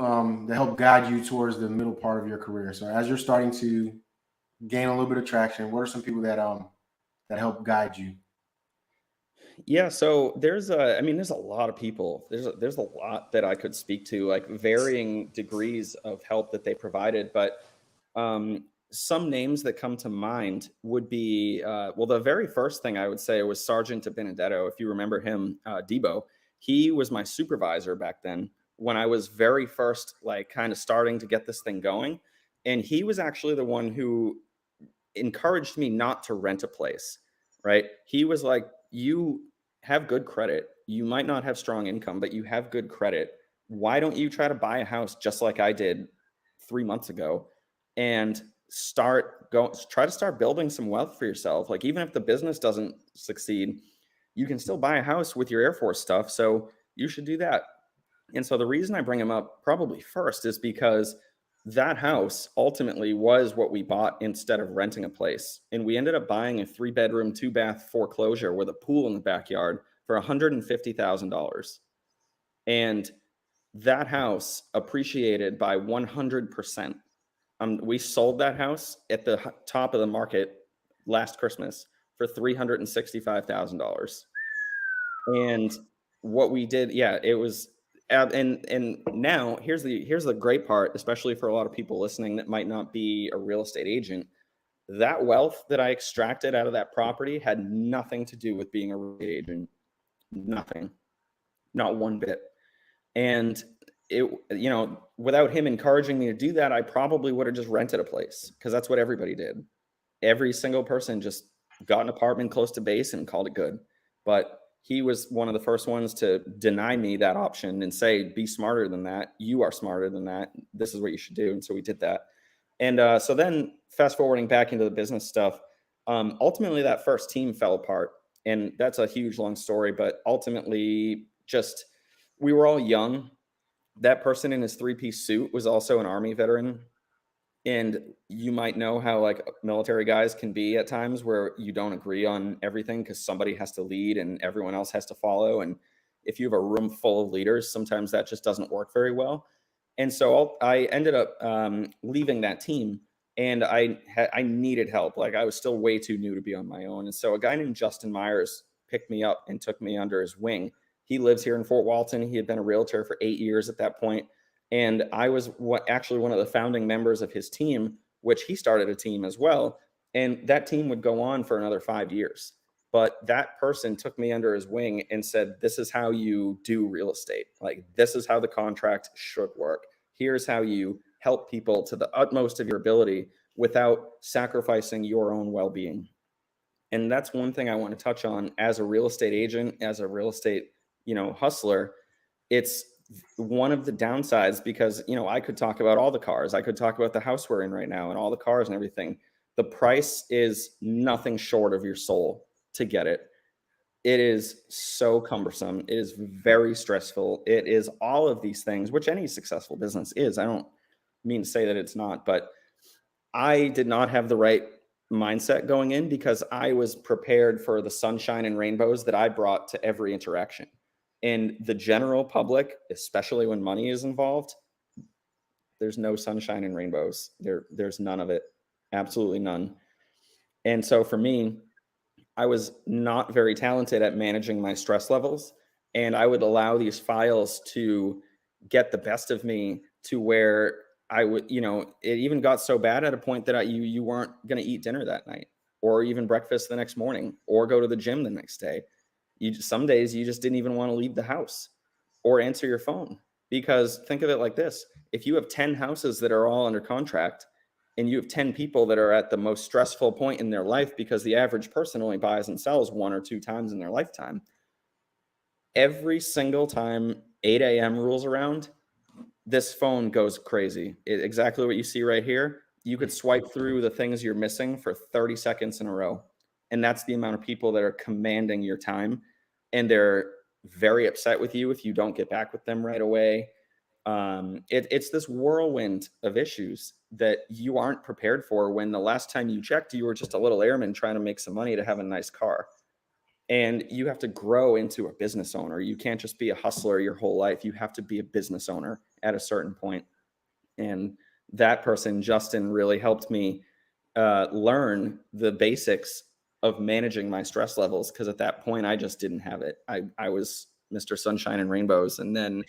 Speaker 7: that helped guide you towards the middle part of your career? So as you're starting to gain a little bit of traction, what are some people that help guide you?
Speaker 6: Yeah, so there's a lot of people. There's a lot that I could speak to, like varying degrees of help that they provided. But some names that come to mind would be, well, the very first thing I would say was Sergeant Benedetto. If you remember him, Debo, he was my supervisor back then when I was very first, like kind of starting to get this thing going. And he was actually the one who encouraged me not to rent a place, right? He was like, you have good credit. You might not have strong income, but you have good credit. Why don't you try to buy a house just like I did 3 months ago and try to start building some wealth for yourself? Like even if the business doesn't succeed, you can still buy a house with your Air Force stuff. So you should do that. And so the reason I bring him up probably first is because that house ultimately was what we bought instead of renting a place. And we ended up buying a 3-bedroom, 2-bath foreclosure with a pool in the backyard for $150,000. And that house appreciated by 100%. We sold that house at the top of the market last Christmas for $365,000. And what we did, yeah, it was, and now here's the great part, especially for a lot of people listening that might not be a real estate agent. That wealth that I extracted out of that property had nothing to do with being a real estate agent. Nothing. not one bit. And it, you know, without him encouraging me to do that, I probably would have just rented a place, because that's what everybody did. Every single person just got an apartment close to base and called it good. But he was one of the first ones to deny me that option and say, be smarter than that. You are smarter than that. This is what you should do. And so we did that. And so then fast forwarding back into the business stuff, ultimately that first team fell apart. And that's a huge, long story. But ultimately, just we were all young. That person in his three-piece suit was also an Army veteran. And you might know how like military guys can be at times, where you don't agree on everything because somebody has to lead and everyone else has to follow. And if you have a room full of leaders, sometimes that just doesn't work very well. And so I ended up leaving that team, and I needed help. Like, I was still way too new to be on my own. And so a guy named Justin Myers picked me up and took me under his wing. He lives here in Fort Walton. He had been a realtor for 8 years at that point. And I was actually one of the founding members of his team, which he started a team as well. And that team would go on for another 5 years. But that person took me under his wing and said, this is how you do real estate. Like, this is how the contract should work. Here's how you help people to the utmost of your ability without sacrificing your own well-being. And that's one thing I want to touch on as a real estate agent, as a real estate, hustler. It's one of the downsides, because, I could talk about all the cars. I could talk about the house we're in right now and all the cars and everything. The price is nothing short of your soul to get it. It is so cumbersome. It is very stressful. It is all of these things, which any successful business is. I don't mean to say that it's not, but I did not have the right mindset going in, because I was prepared for the sunshine and rainbows that I brought to every interaction. And the general public, especially when money is involved, there's no sunshine and rainbows. There's none of it. Absolutely none. And so for me, I was not very talented at managing my stress levels. And I would allow these files to get the best of me, to where I would, it even got so bad at a point that you weren't going to eat dinner that night, or even breakfast the next morning, or go to the gym the next day. Some days you just didn't even want to leave the house or answer your phone, because think of it like this. If you have 10 houses that are all under contract, and you have 10 people that are at the most stressful point in their life, because the average person only buys and sells 1 or 2 times in their lifetime, every single time 8 a.m. rolls around, this phone goes crazy. Exactly what you see right here. You could swipe through the things you're missing for 30 seconds in a row. And that's the amount of people that are commanding your time. And they're very upset with you if you don't get back with them right away. It's this whirlwind of issues that you aren't prepared for, when the last time you checked, you were just a little airman trying to make some money to have a nice car. And you have to grow into a business owner. You can't just be a hustler your whole life. You have to be a business owner at a certain point. And that person, Justin, really helped me learn the basics of managing my stress levels, because at that point I just didn't have it. I was Mr. Sunshine and Rainbows. And then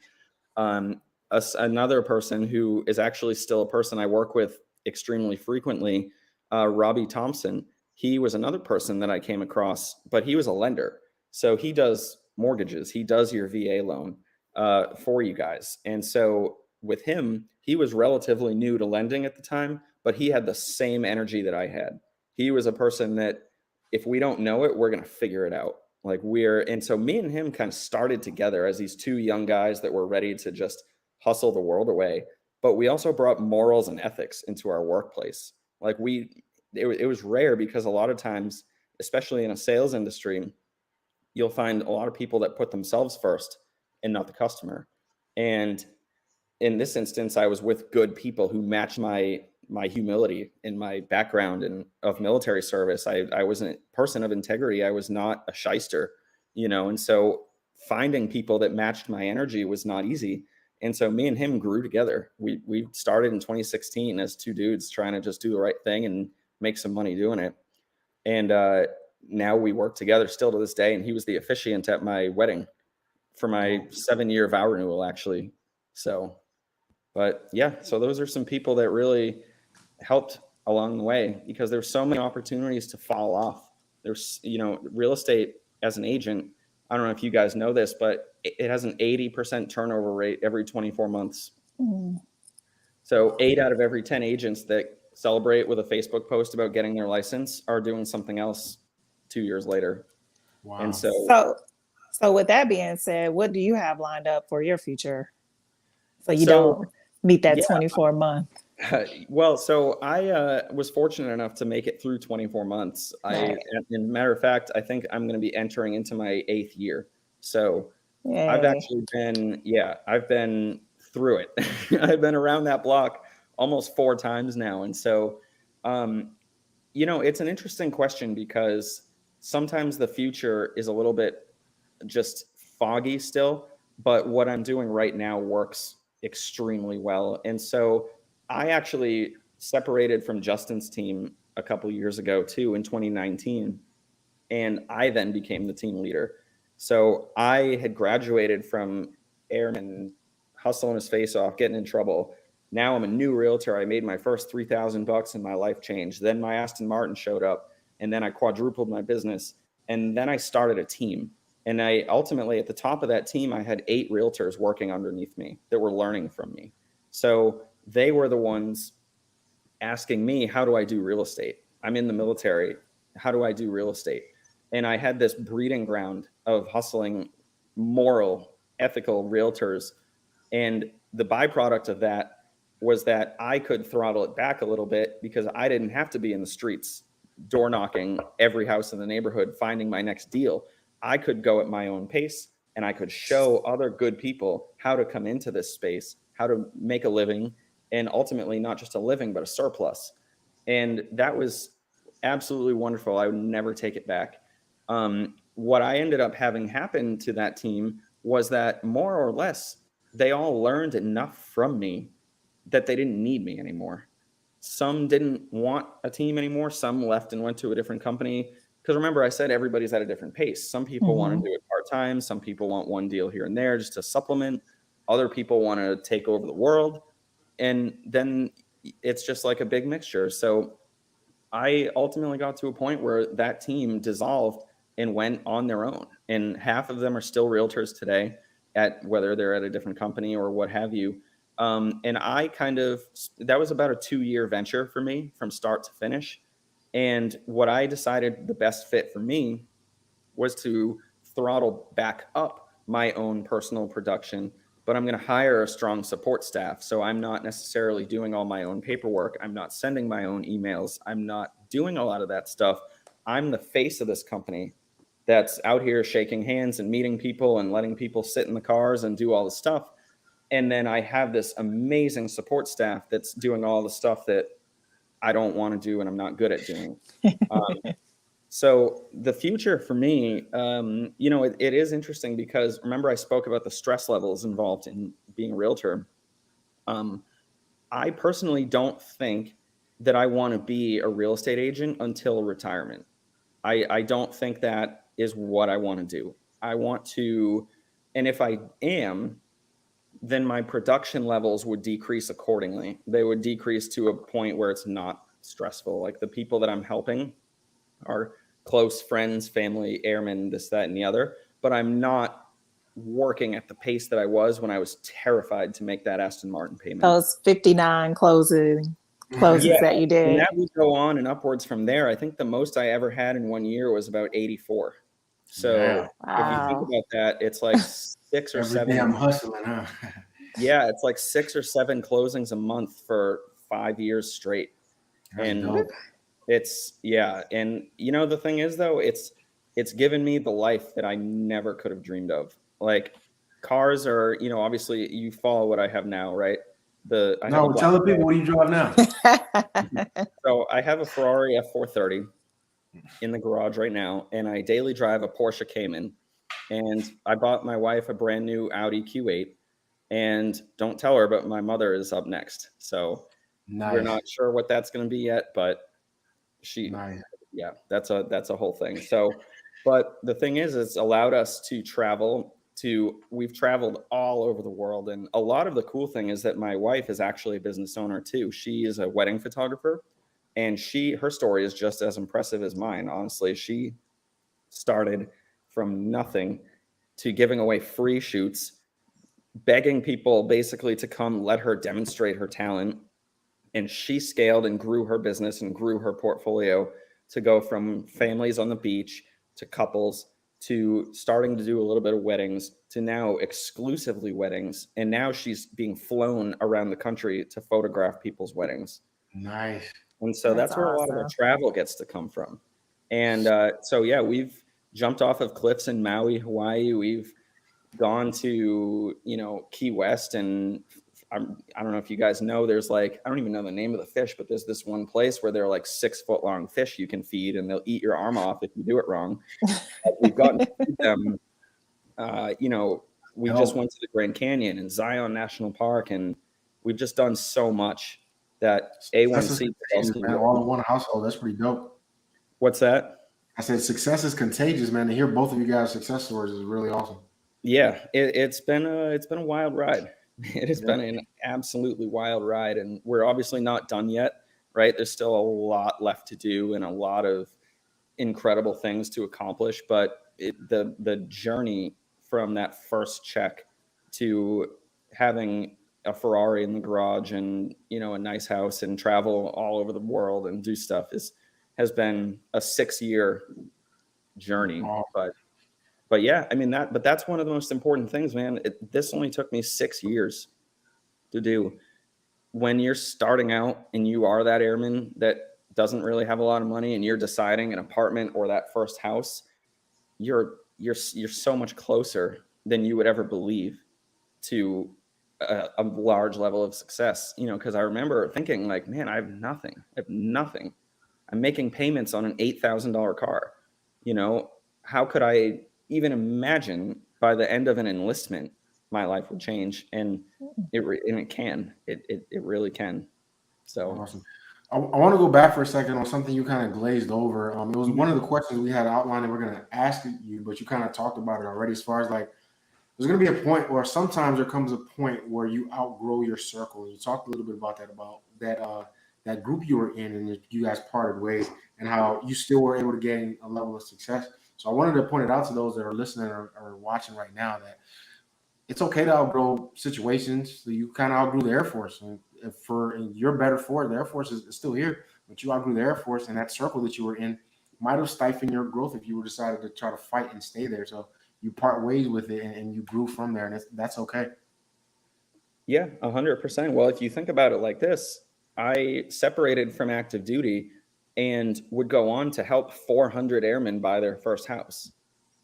Speaker 6: another person who is actually still a person I work with extremely frequently, Robbie Thompson. He was another person that I came across, but he was a lender. So he does mortgages. He does your VA loan for you guys. And so with him, he was relatively new to lending at the time, but he had the same energy that I had. He was a person that, if we don't know it, we're going to figure it out. And so me and him kind of started together as these 2 young guys that were ready to just hustle the world away. But we also brought morals and ethics into our workplace. It was rare, because a lot of times, especially in a sales industry, you'll find a lot of people that put themselves first and not the customer. And in this instance, I was with good people who matched my humility and my background and of military service. I was a person of integrity. I was not a shyster, and so finding people that matched my energy was not easy. And so me and him grew together. We started in 2016 as 2 dudes trying to just do the right thing and make some money doing it. And now we work together still to this day. And he was the officiant at my wedding for my 7-year vow renewal, actually. So, but yeah, so those are some people that really helped along the way, because there's so many opportunities to fall off. There's, real estate as an agent, I don't know if you guys know this, but it has an 80% turnover rate every 24 months.
Speaker 5: Mm.
Speaker 6: So 8 out of every 10 agents that celebrate with a Facebook post about getting their license are doing something else 2 years later.
Speaker 7: Wow.
Speaker 6: And so
Speaker 5: So with that being said, what do you have lined up for your future? So you
Speaker 6: So,
Speaker 5: don't meet that
Speaker 6: yeah.
Speaker 5: 24 month.
Speaker 6: Well, so I was fortunate enough to make it through 24 months.
Speaker 5: Right.
Speaker 6: And matter of fact, I think I'm going to be entering into my 8th year. So I've
Speaker 5: Yay.
Speaker 6: actually been, I've been through it. I've been around that block almost 4 times now. And so, it's an interesting question because sometimes the future is a little bit just foggy still, but what I'm doing right now works extremely well. And so I actually separated from Justin's team a couple years ago too in 2019, and I then became the team leader. So I had graduated from airman, hustling his face off, getting in trouble. Now I'm a new realtor. I made my first $3,000 and my life changed. Then my Aston Martin showed up, and then I quadrupled my business. And then I started a team. And I ultimately, at the top of that team, I had 8 realtors working underneath me that were learning from me. So they were the ones asking me, how do I do real estate? I'm in the military. How do I do real estate? And I had this breeding ground of hustling moral, ethical realtors. And the byproduct of that was that I could throttle it back a little bit because I didn't have to be in the streets, door knocking every house in the neighborhood, finding my next deal. I could go at my own pace, and I could show other good people how to come into this space, how to make a living, and ultimately not just a living, but a surplus. And that was absolutely wonderful. I would never take it back. What I ended up having happen to that team was that more or less, they all learned enough from me that they didn't need me anymore. Some didn't want a team anymore. Some left and went to a different company. Because remember, I said everybody's at a different pace. Some people want to do it part-time. Some people want one deal here and there just to supplement. Other people want to take over the world. And then it's just like a big mixture. So I ultimately got to a point where that team dissolved and went on their own. And half of them are still realtors today, at whether they're at a different company or what have you. And I that was about a 2-year venture for me from start to finish. And what I decided the best fit for me was to throttle back up my own personal production, but I'm going to hire a strong support staff. So I'm not necessarily doing all my own paperwork. I'm not sending my own emails. I'm not doing a lot of that stuff. I'm the face of this company that's out here shaking hands and meeting people and letting people sit in the cars and do all the stuff. And then I have this amazing support staff that's doing all the stuff that I don't want to do and I'm not good at doing. So the future for me, it is interesting because remember I spoke about the stress levels involved in being a realtor. I personally don't think that I want to be a real estate agent until retirement. I don't think that is what I want to do. I want to, and if I am, then my production levels would decrease accordingly. They would decrease to a point where it's not stressful. Like the people that I'm helping are close friends, family, airmen, this, that, and the other. But I'm not working at the pace that I was when I was terrified to make that Aston Martin payment.
Speaker 5: Those 59 closes that you did.
Speaker 6: And that would go on and upwards from there. I think the most I ever had in 1 year was about 84. So if you think about that, it's like 6 or 7.
Speaker 7: Every day I'm hustling, huh?
Speaker 6: Yeah, it's like 6 or 7 closings a month for 5 years straight.
Speaker 7: That's
Speaker 6: and
Speaker 7: dope.
Speaker 6: And the thing is though, it's given me the life that I never could have dreamed of. Like cars are, obviously you follow what I have now, right?
Speaker 7: Tell the people what do you drive now.
Speaker 6: So I have a Ferrari F430 in the garage right now, and I daily drive a Porsche Cayman. And I bought my wife a brand new Audi Q8. And don't tell her, but my mother is up next. So we're not sure what that's going to be yet, but that's a whole thing. So, but the thing is, it's allowed us to travel we've traveled all over the world. And a lot of the cool thing is that my wife is actually a business owner too. She is a wedding photographer, and her story is just as impressive as mine. Honestly, she started from nothing to giving away free shoots, begging people basically to come let her demonstrate her talent. And she scaled and grew her business and grew her portfolio to go from families on the beach to couples to starting to do a little bit of weddings to now exclusively weddings. And now she's being flown around the country to photograph people's weddings.
Speaker 7: Nice.
Speaker 6: And so that's where a lot of our travel gets to come from. And so, yeah, we've jumped off of cliffs in Maui, Hawaii. We've gone to, Key West. And I don't know if you guys know, there's like, I don't even know the name of the fish, but there's this one place where they're like 6 foot long fish you can feed, and they'll eat your arm off if you do it wrong. We've gotten to feed them. We just went to the Grand Canyon and Zion National Park, and we've just done so much that A1C.
Speaker 7: Man, all in one household. That's pretty dope.
Speaker 6: What's that?
Speaker 7: I said success is contagious, man. To hear both of you guys' success stories is really awesome.
Speaker 6: Yeah, it's been a wild ride. It has been an absolutely wild ride, and we're obviously not done yet, right? There's still a lot left to do and a lot of incredible things to accomplish, but the journey from that first check to having a Ferrari in the garage and, a nice house and travel all over the world and do stuff has been a 6-year journey. But yeah, I mean that's one of the most important things, man. This only took me 6 years to do. When you're starting out and you are that airman that doesn't really have a lot of money and you're deciding an apartment or that first house, you're so much closer than you would ever believe to a large level of success. Because I remember thinking like, man, I have nothing. I'm making payments on an $8,000 car. How could I even imagine by the end of an enlistment my life would change? And it can. It really can. So
Speaker 7: awesome. I want to go back for a second on something you kind of glazed over. It was one of the questions we had outlined that we're going to ask you, but you kind of talked about it already, as far as like, there's going to be a point where sometimes there comes a point where you outgrow your circle. You talked a little bit about that group you were in, and you guys parted ways, and how you still were able to gain a level of success. So I wanted to point it out to those that are listening or watching right now that it's okay to outgrow situations. So you kind of outgrew the Air Force, and you're better for it. The Air Force is still here, but you outgrew the Air Force, and that circle that you were in might have stifled your growth if you were decided to try to fight and stay there. So you part ways with it, and you grew from there, and that's okay.
Speaker 6: Yeah, 100%. Well, if you think about it like this, I separated from active duty and would go on to help 400 airmen buy their first house.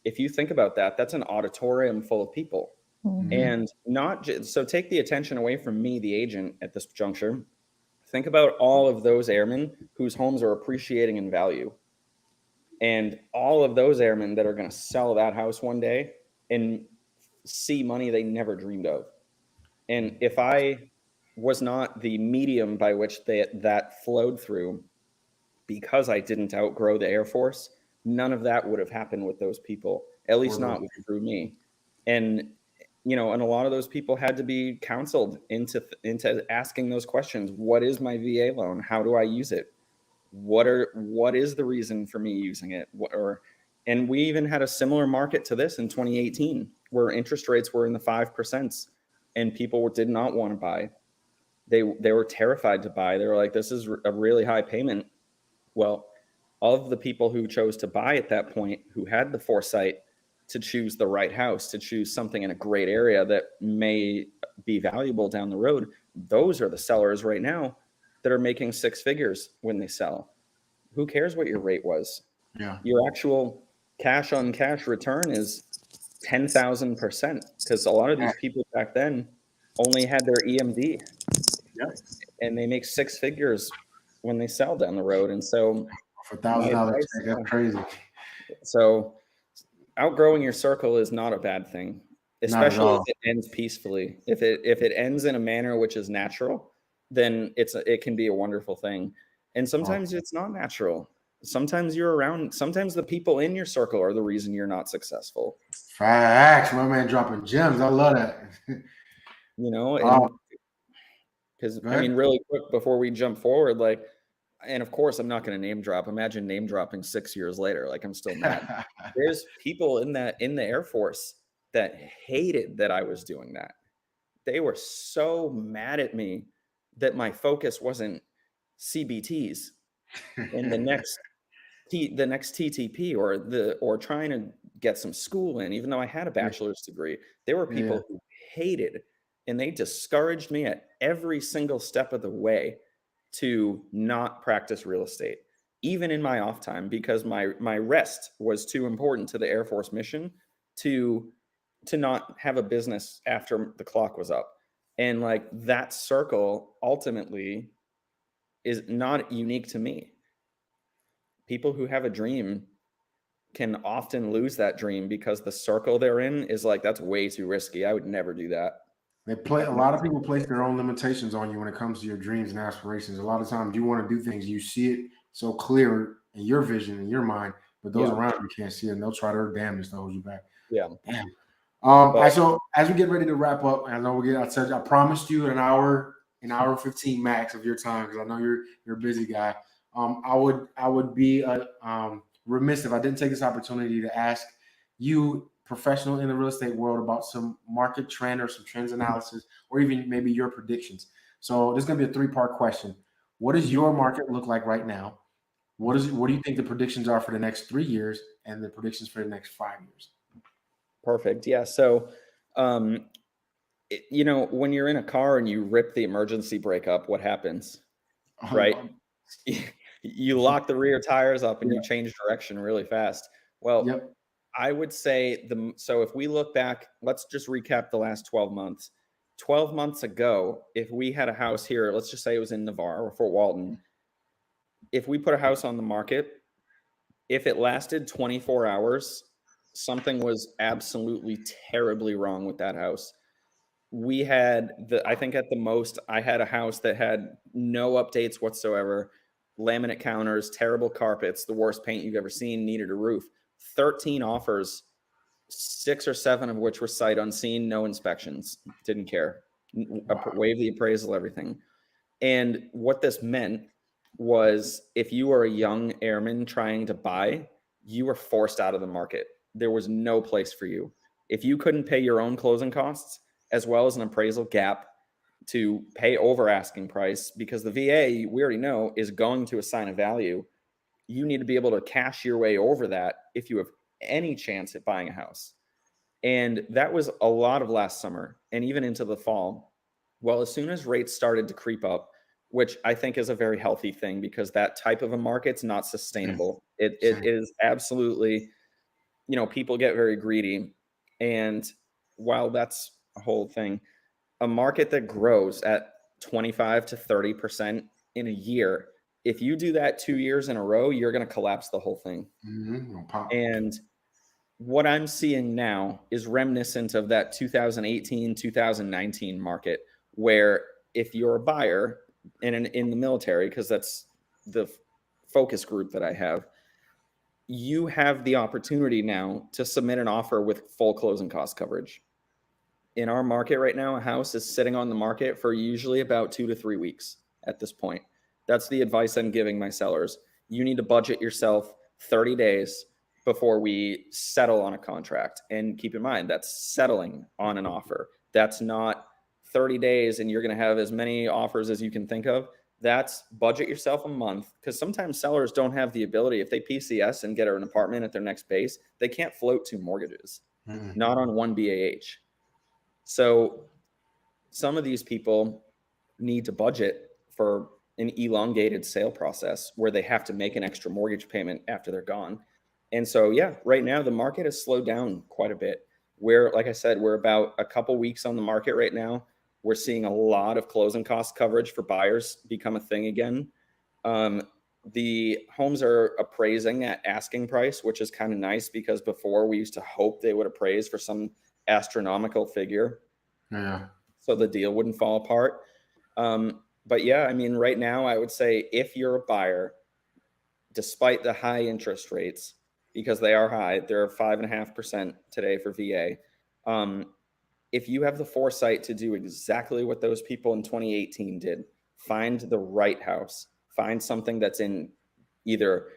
Speaker 6: If you think about that, that's an auditorium full of people. Mm-hmm. And so take the attention away from me, the agent, at this juncture. Think about all of those airmen whose homes are appreciating in value. And all of those airmen that are going to sell that house one day and see money they never dreamed of. And if I was not the medium by which that flowed through, because I didn't outgrow the Air Force, none of that would have happened with those people, at least not through me. And, and a lot of those people had to be counseled into asking those questions. What is my VA loan? How do I use it? What is the reason for me using it? And we even had a similar market to this in 2018, where interest rates were in the 5%, and people did not want to buy. They were terrified to buy. They were like, this is a really high payment. Well, of the people who chose to buy at that point, who had the foresight to choose the right house, to choose something in a great area that may be valuable down the road, those are the sellers right now that are making 6 figures when they sell. Who cares what your rate was?
Speaker 7: Yeah.
Speaker 6: Your actual cash on cash return is 10,000%, because a lot of these people back then only had their EMD.
Speaker 7: Yep.
Speaker 6: And they make 6 figures when they sell down the road. And so
Speaker 7: for $1,000, that's crazy.
Speaker 6: So outgrowing your circle is not a bad thing, especially if it ends peacefully. If it ends in a manner which is natural, then it can be a wonderful thing. And sometimes it's not natural. Sometimes sometimes the people in your circle are the reason you're not successful.
Speaker 7: Facts, my man dropping gems. I love that.
Speaker 6: Because really quick before we jump forward, and of course I'm not going to name drop. Imagine name dropping 6 years later, I'm still mad. There's people in the Air Force that hated that I was doing that. They were so mad at me that my focus wasn't CBTs and the next TTP or trying to get some school in, even though I had a bachelor's degree. There were people who hated, and they discouraged me at every single step of the way to not practice real estate, even in my off time, because my rest was too important to the Air Force mission to not have a business after the clock was up. And like that circle ultimately is not unique to me. People who have a dream can often lose that dream because the circle they're in is like, that's way too risky. I would never do that.
Speaker 7: A lot of people place their own limitations on you when it comes to your dreams and aspirations. A lot of times you want to do things, you see it so clear in your vision, in your mind, but those around you can't see it, and they'll try their damnedest to hold you back.
Speaker 6: Yeah.
Speaker 7: Damn. So as we get ready to wrap up, I know I promised you an hour 15 max of your time, because I know you're a busy guy. I would be remiss if I didn't take this opportunity to ask you, professional in the real estate world, about some market trend or some trends analysis, or even maybe your predictions. So this is going to be a 3-part question. What does your market look like right now? What do you think the predictions are for the next 3 years, and the predictions for the next 5 years?
Speaker 6: Perfect. Yeah. So, when you're in a car and you rip the emergency brake up, what happens? Right? You lock the rear tires up and you change direction really fast. Well, I would say so if we look back, let's just recap the last 12 months. 12 months ago, if we had a house here, let's just say it was in Navarre or Fort Walton. If we put a house on the market, if it lasted 24 hours, something was absolutely terribly wrong with that house. We had I think at the most, I had a house that had no updates whatsoever, laminate counters, terrible carpets, the worst paint you've ever seen, needed a roof. 13 offers, 6 or 7 of which were sight unseen, no inspections, didn't care, waive the appraisal, everything. And what this meant was, if you were a young airman trying to buy, you were forced out of the market. There was no place for you. If you couldn't pay your own closing costs, as well as an appraisal gap to pay over asking price, because the VA, we already know, is going to assign a value. You need to be able to cash your way over that if you have any chance at buying a house. And that was a lot of last summer and even into the fall. Well, as soon as rates started to creep up, which I think is a very healthy thing, because that type of a market's not sustainable. It is absolutely, people get very greedy. And while that's a whole thing, a market that grows at 25 to 30% in a year, if you do that 2 years in a row, you're going to collapse the whole thing. And what I'm seeing now is reminiscent of that 2018, 2019 market, where if you're a buyer in the military, because that's the focus group that I have, you have the opportunity now to submit an offer with full closing cost coverage. In our market right now, a house is sitting on the market for usually about 2 to 3 weeks at this point. That's the advice I'm giving my sellers. You need to budget yourself 30 days before we settle on a contract. And keep in mind, that's settling on an offer. That's not 30 days and you're going to have as many offers as you can think of. That's budget yourself a month, because sometimes sellers don't have the ability. If they PCS and get an apartment at their next base, they can't float 2 mortgages, not on 1 BAH. So some of these people need to budget for an elongated sale process where they have to make an extra mortgage payment after they're gone. And so, right now the market has slowed down quite a bit. Like I said, we're about a couple weeks on the market right now. We're seeing a lot of closing cost coverage for buyers become a thing again. The homes are appraising at asking price, which is kind of nice, because before we used to hope they would appraise for some astronomical figure. So the deal wouldn't fall apart. But right now I would say, if you're a buyer, despite the high interest rates, because they are high, they're 5.5% today for VA. If you have the foresight to do exactly what those people in 2018 did, find the right house, find something that's in either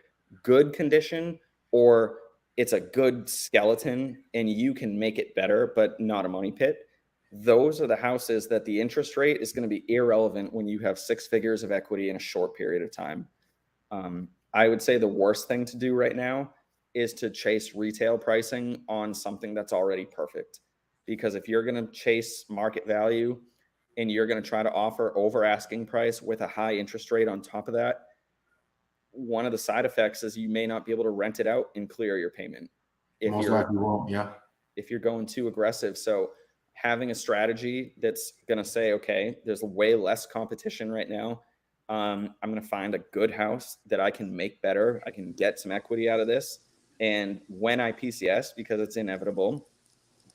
Speaker 6: good condition or it's a good skeleton and you can make it better, but not a money pit. Those are the houses that the interest rate is going to be irrelevant when you have 6 figures of equity in a short period of time. I would say the worst thing to do right now is to chase retail pricing on something that's already perfect. Because if you're going to chase market value and you're going to try to offer over asking price with a high interest rate on top of that, one of the side effects is you may not be able to rent it out and clear your payment.
Speaker 7: Most likely won't, yeah.
Speaker 6: If you're going too aggressive. So having a strategy that's going to say, okay, there's way less competition right now. I'm going to find a good house that I can make better. I can get some equity out of this. And when I PCS, because it's inevitable,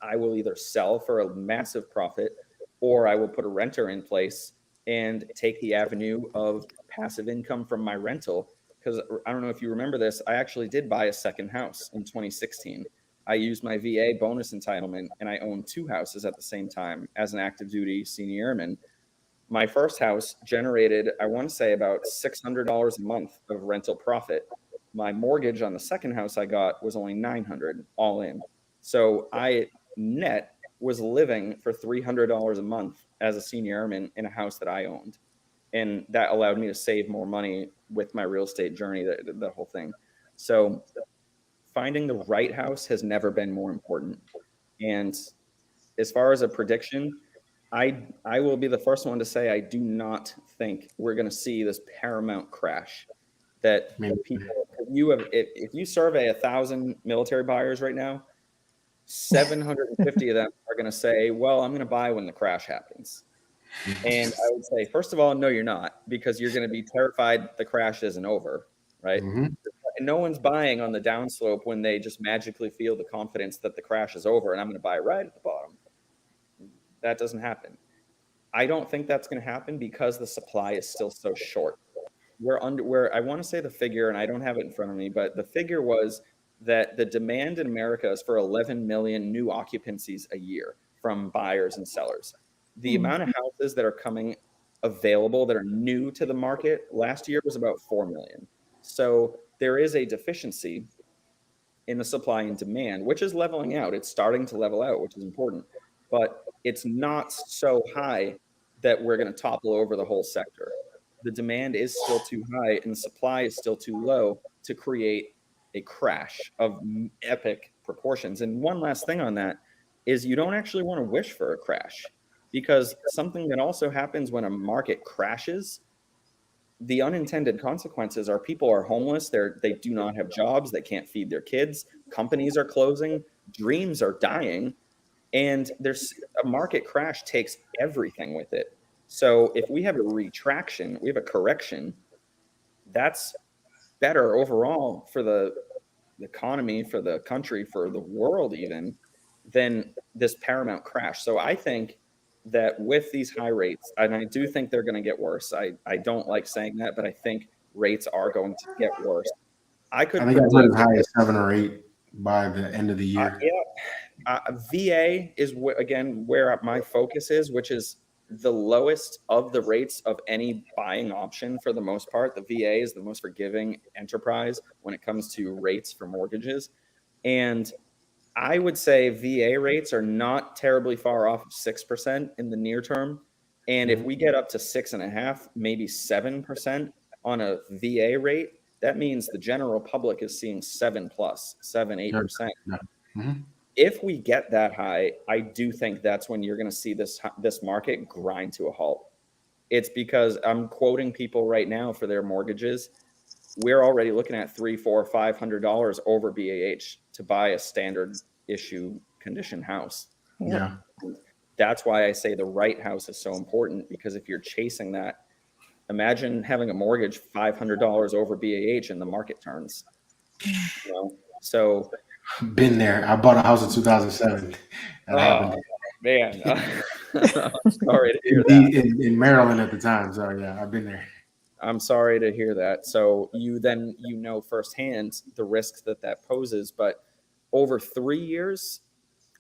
Speaker 6: I will either sell for a massive profit or I will put a renter in place and take the avenue of passive income from my rental. Because I don't know if you remember this, I actually did buy a second house in 2016. I used my VA bonus entitlement and I owned 2 houses at the same time as an active duty senior airman. My first house generated, I want to say, about $600 a month of rental profit. My mortgage on the second house I got was only $900 all in. So I net was living for $300 a month as a senior airman in a house that I owned. And that allowed me to save more money with my real estate journey, the whole thing. So finding the right house has never been more important. And as far as a prediction, I will be the first one to say I do not think we're going to see this paramount crash that people, if you survey 1,000 military buyers right now, 750 of them are going to say, well, I'm going to buy when the crash happens. And I would say, first of all, no, you're not, because you're going to be terrified the crash isn't over, right?
Speaker 7: Mm-hmm.
Speaker 6: And no one's buying on the downslope when they just magically feel the confidence that the crash is over and I'm going to buy right at the bottom. That doesn't happen. I don't think that's going to happen because the supply is still so short. Where I want to say the figure, and I don't have it in front of me, but the figure was that the demand in America is for 11 million new occupancies a year from buyers and sellers. The amount of houses that are coming available that are new to the market last year was about 4 million. So there is a deficiency in the supply and demand, which is leveling out. It's starting to level out, which is important, but it's not so high that we're going to topple over the whole sector. The demand is still too high and the supply is still too low to create a crash of epic proportions. And one last thing on that is you don't actually want to wish for a crash, because something that also happens when a market crashes, the unintended consequences are people are homeless. They do not have jobs. They can't feed their kids. Companies are closing. Dreams are dying. And there's a market crash takes everything with it. So if we have a retraction, we have a correction, that's better overall for the economy, for the country, for the world even, than this paramount crash. So I think that with these high rates, and I do think they're going to get worse. I don't like saying that, but I think rates are going to get worse. I think
Speaker 7: I heard as high as 7 or 8 by the end of the year.
Speaker 6: VA is again where my focus is, which is the lowest of the rates of any buying option for the most part. The VA is the most forgiving enterprise when it comes to rates for mortgages. And I would say VA rates are not terribly far off of 6% in the near term. And if we get up to 6.5%, maybe 7% on a VA rate, that means the general public is seeing 7+, 7-8%.
Speaker 7: Mm-hmm.
Speaker 6: If we get that high, I do think that's when you're going to see this market grind to a halt. It's because I'm quoting people right now for their mortgages. We're already looking at $300, $400, $500 over BAH to buy a standard issue condition house.
Speaker 7: Yeah.
Speaker 6: That's why I say the right house is so important, because if you're chasing that, imagine having a mortgage $500 over BAH and the market turns. You know? So
Speaker 7: been there. I bought a house in 2007.
Speaker 6: Man, sorry to hear that.
Speaker 7: In Maryland at the time. So yeah, I've been there.
Speaker 6: I'm sorry to hear that. So you know firsthand the risks that poses. But over 3 years,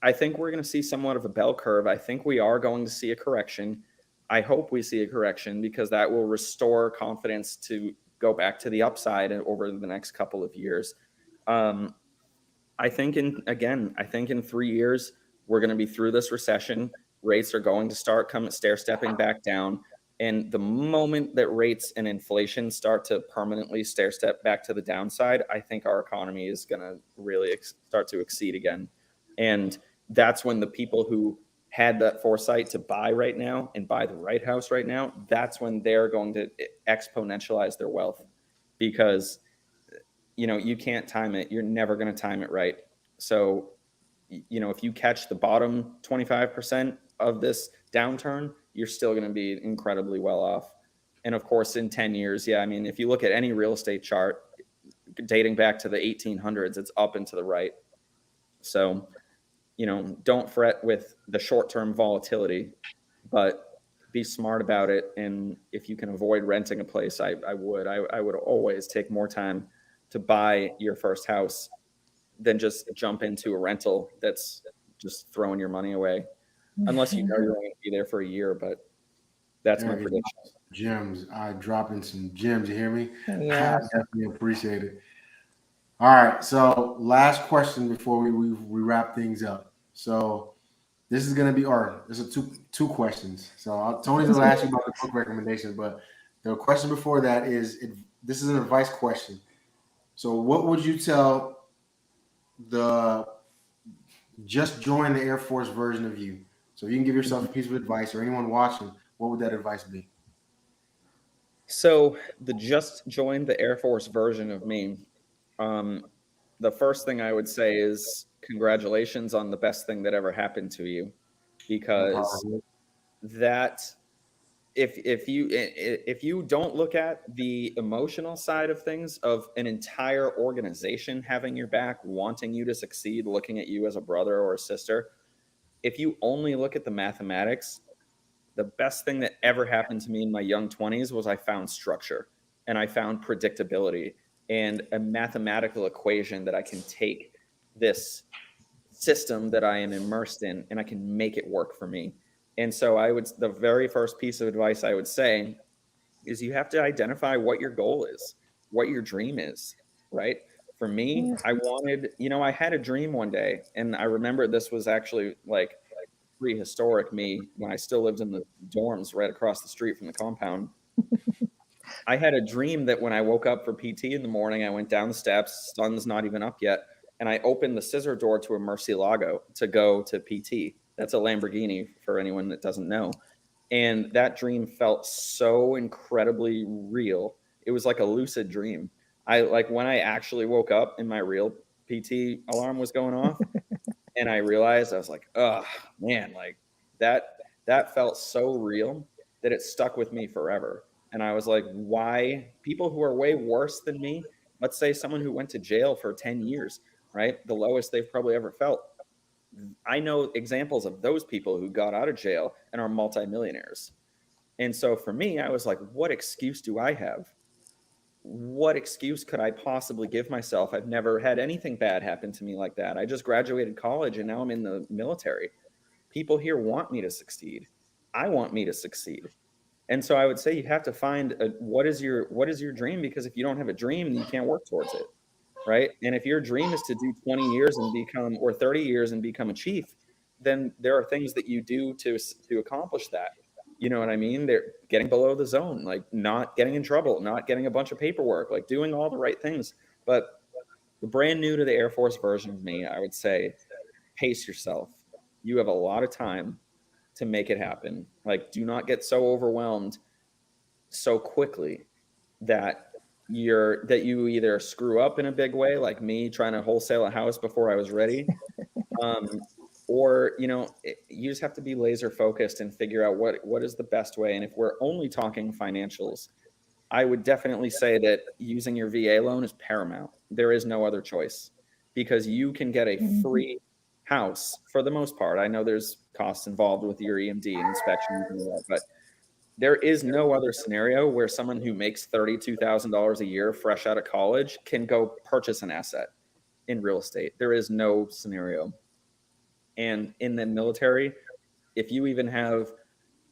Speaker 6: I think we're going to see somewhat of a bell curve. I think we are going to see a correction. I hope we see a correction, because that will restore confidence to go back to the upside over the next couple of years. I think in 3 years, we're going to be through this recession. Rates are going to start stair stepping back down. And the moment that rates and inflation start to permanently stair step back to the downside, I think our economy is going to really start to exceed again. And that's when the people who had that foresight to buy right now and buy the right house right now, that's when they're going to exponentialize their wealth, because you can't time it. You're never going to time it right. So, if you catch the bottom 25% of this downturn, you're still going to be incredibly well off. And of course, in 10 years, if you look at any real estate chart dating back to the 1800s, it's up and to the right. So, don't fret with the short-term volatility, but be smart about it. And if you can avoid renting a place, I would always take more time to buy your first house than just jump into a rental that's just throwing your money away, unless you know you're going to be there for a year. But that's my prediction.
Speaker 7: Gems. I dropping some gems. You hear me?
Speaker 5: Yeah.
Speaker 7: I definitely appreciate it. All right. So last question before we wrap things up. So this is going to be, this are two questions. So Tony's going to ask you about the book recommendation, but the question before that is, this is an advice question. So what would you tell the just join the Air Force version of you? So if you can give yourself a piece of advice, or anyone watching, what would that advice be?
Speaker 6: So the just joined the Air Force version of me, the first thing I would say is congratulations on the best thing that ever happened to you, because that if you don't look at the emotional side of things of an entire organization having your back, wanting you to succeed, looking at you as a brother or a sister, if you only look at the mathematics, the best thing that ever happened to me in my young 20s was I found structure and I found predictability and a mathematical equation that I can take this system that I am immersed in and I can make it work for me. And so the very first piece of advice I would say is you have to identify what your goal is, what your dream is, right? For me, I had a dream one day, and I remember this was actually like prehistoric me when I still lived in the dorms right across the street from the compound. I had a dream that when I woke up for PT in the morning, I went down the steps, sun's not even up yet, and I opened the scissor door to a Murcielago to go to PT. That's a Lamborghini for anyone that doesn't know. And that dream felt so incredibly real. It was like a lucid dream. When I actually woke up and my real PT alarm was going off and I realized, I was like, oh man, like that felt so real that it stuck with me forever. And I was like, why people who are way worse than me, let's say someone who went to jail for 10 years, right? The lowest they've probably ever felt. I know examples of those people who got out of jail and are multimillionaires. And so for me, I was like, what excuse do I have? What excuse could I possibly give myself? I've never had anything bad happen to me like that. I just graduated college and now I'm in the military. People here want me to succeed. I want me to succeed. And so I would say you have to find what is your dream? Because if you don't have a dream, you can't work towards it. Right. And if your dream is to do 20 years and or 30 years and become a chief, then there are things that you do to accomplish that. You know what I mean? They're getting below the zone, like not getting in trouble, not getting a bunch of paperwork, like doing all the right things. But the brand new to the Air Force version of me, I would say, pace yourself. You have a lot of time to make it happen. Like, do not get so overwhelmed so quickly that you either screw up in a big way, like me trying to wholesale a house before I was ready, or you just have to be laser focused and figure out what is the best way. And if we're only talking financials, I would definitely say that using your VA loan is paramount. There is no other choice, because you can get a free house for the most part. I know there's costs involved with your EMD and inspections and all that, but there is no other scenario where someone who makes $32,000 a year fresh out of college can go purchase an asset in real estate. There is no scenario. And in the military, if you even have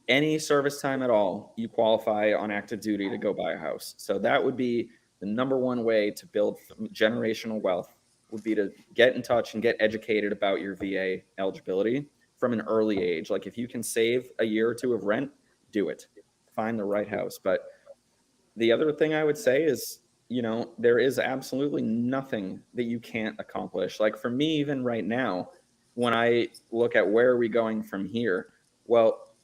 Speaker 6: any service time at all, you qualify on active duty to go buy a house. So that would be the number one way to build generational wealth, would be to get in touch and get educated about your VA eligibility from an early age. Like if you can save a year or two of rent, do it. Find the right house. But the other thing I would say is, you know, there is absolutely nothing that you can't accomplish. Like for me, even right now, when I look at where are we going from here, well,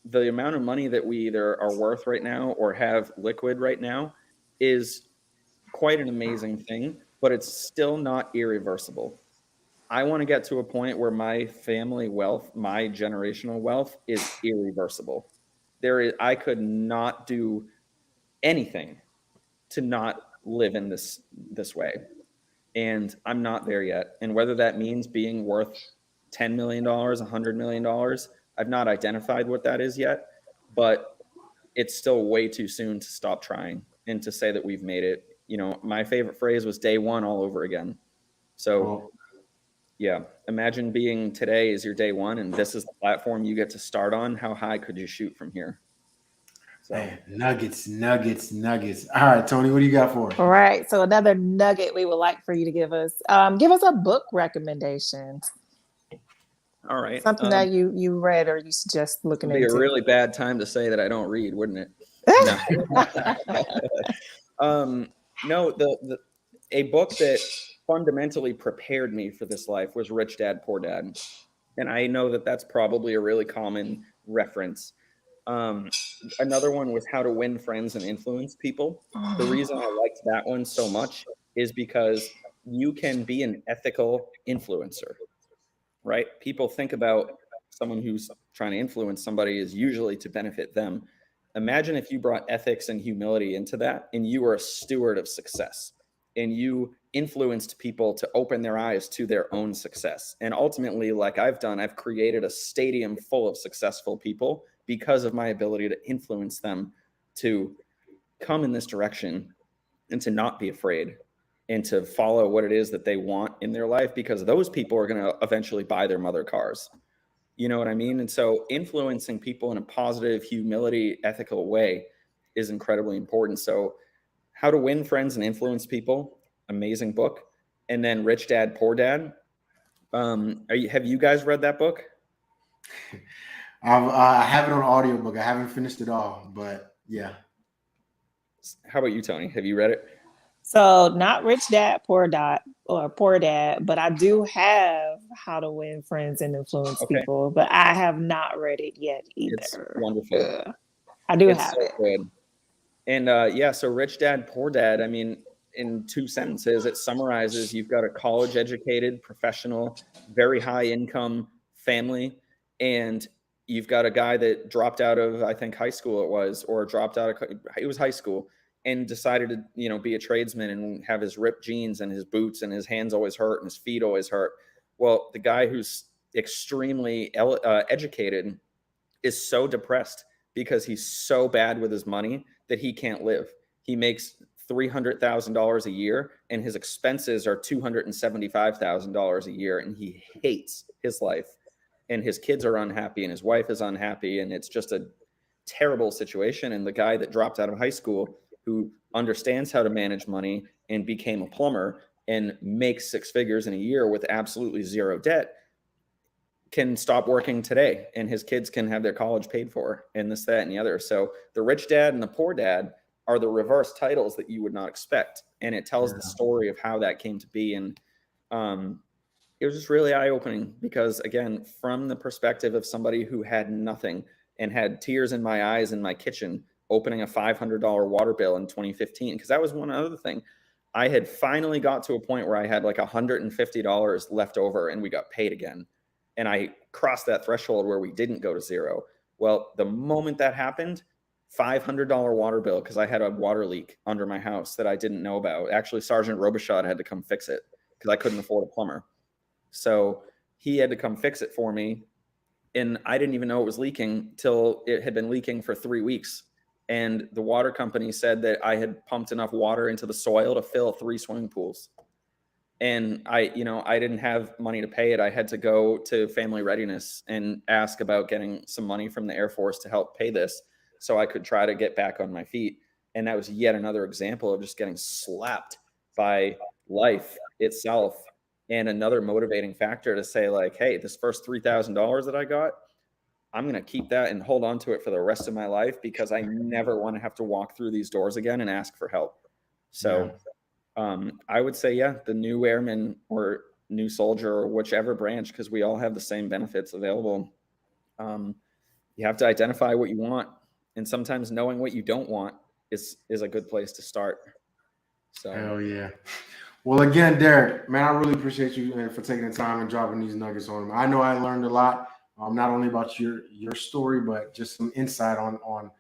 Speaker 6: the amount of money that we either are worth right now or have liquid right now is quite an amazing thing, but it's still not irreversible. I want to get to a point where my family wealth, my generational wealth is irreversible. I could not do anything to not live in this way. And I'm not there yet. And whether that means being worth $10 million, $100 million, I've not identified what that is yet, but it's still way too soon to stop trying and to say that we've made it. You know, my favorite phrase was day one all over again. So yeah, imagine being today is your day one and this is the platform you get to start on. How high could you shoot from here? So
Speaker 7: man, nuggets. All right, Tony, what do you got for us?
Speaker 5: All right. So another nugget we would like for you to give us a book recommendation.
Speaker 6: All right.
Speaker 5: Something that you read or you just looking
Speaker 6: it'd be
Speaker 5: into.
Speaker 6: a really bad time to say that I don't read, wouldn't it? No. No, a book that fundamentally prepared me for this life was Rich Dad, Poor Dad. And I know that that's probably a really common reference. Another one was How to Win Friends and Influence People. The reason I liked that one so much is because you can be an ethical influencer, right? People think about someone who's trying to influence somebody is usually to benefit them. Imagine if you brought ethics and humility into that and you were a steward of success and you influenced people to open their eyes to their own success. And ultimately, like I've done, I've created a stadium full of successful people because of my ability to influence them to come in this direction and to not be afraid and to follow what it is that they want in their life, because those people are going to eventually buy their mother cars. You know what I mean? And so influencing people in a positive, humility, ethical way is incredibly important. So How to Win Friends and Influence People, amazing book. And then Rich Dad, Poor Dad. Have you guys read that book?
Speaker 7: I have it on audiobook. I haven't finished it all, but yeah.
Speaker 6: How about you, Tony? Have you read it?
Speaker 5: So not Rich Dad, Poor Dad, but I do have How to Win Friends and Influence People, but I have not read it yet either.
Speaker 6: It's wonderful.
Speaker 5: I do have it.
Speaker 6: Good. And so Rich Dad, Poor Dad, I mean, in 2 sentences, it summarizes you've got a college educated, professional, very high income family, and you've got a guy that dropped out of, I think, high school it was high school, and decided to, you know, be a tradesman and have his ripped jeans and his boots and his hands always hurt and his feet always hurt. Well, the guy who's extremely educated is so depressed because he's so bad with his money that he can't live. He makes $300,000 a year and his expenses are $275,000 a year, and he hates his life. And his kids are unhappy and his wife is unhappy, and it's just a terrible situation. And the guy that dropped out of high school, who understands how to manage money and became a plumber and makes 6 figures in a year with absolutely zero debt, can stop working today, and his kids can have their college paid for, and this, that, and the other. So the Rich Dad and the Poor Dad are the reverse titles that you would not expect. And it tells the story of how that came to be. And it was just really eye-opening because, again, from the perspective of somebody who had nothing and had tears in my eyes in my kitchen opening a $500 water bill in 2015, because that was one other thing. I had finally got to a point where I had like $150 left over and we got paid again. And I crossed that threshold where we didn't go to zero. Well, the moment that happened, $500 water bill, because I had a water leak under my house that I didn't know about. Actually, Sergeant Robichaud had to come fix it because I couldn't afford a plumber. So he had to come fix it for me. And I didn't even know it was leaking till it had been leaking for 3 weeks. And the water company said that I had pumped enough water into the soil to fill 3 swimming pools. And I didn't have money to pay it. I had to go to Family Readiness and ask about getting some money from the Air Force to help pay this so I could try to get back on my feet. And that was yet another example of just getting slapped by life itself, and another motivating factor to say like, hey, this first $3,000 that I got, I'm going to keep that and hold on to it for the rest of my life, because I never want to have to walk through these doors again and ask for help. So I would say, yeah, the new airman or new soldier or whichever branch, because we all have the same benefits available. You have to identify what you want, and sometimes knowing what you don't want is a good place to start. So
Speaker 7: hell yeah. Well, again, Derek, man, I really appreciate you for taking the time and dropping these nuggets on me. I know I learned a lot, not only about your story, but just some insight on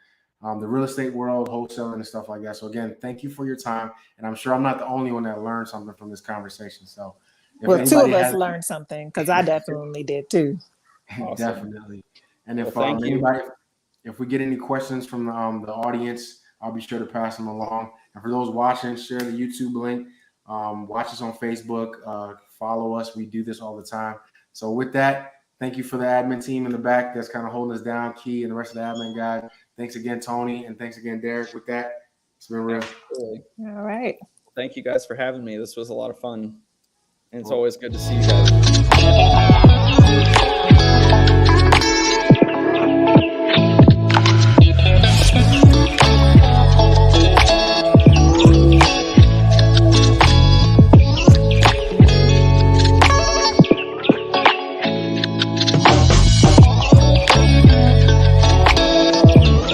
Speaker 7: the real estate world, wholesaling, and stuff like that. So again, thank you for your time, and I'm sure I'm not the only one that learned something from this conversation. So,
Speaker 5: well, two of us learned something, because I definitely did too.
Speaker 7: Awesome. Definitely. And if
Speaker 6: well,
Speaker 7: anybody, if we get any questions from the audience, I'll be sure to pass them along. And for those watching, share the YouTube link. Watch us on Facebook. Follow us. We do this all the time. So with that, thank you for the admin team in the back that's kind of holding us down, Key, and the rest of the admin guys. Thanks again, Tony, and thanks again, Derek. With that, it's been real.
Speaker 6: Absolutely.
Speaker 5: All right.
Speaker 6: Thank you guys for having me. This was a lot of fun, and it's always good to see you guys.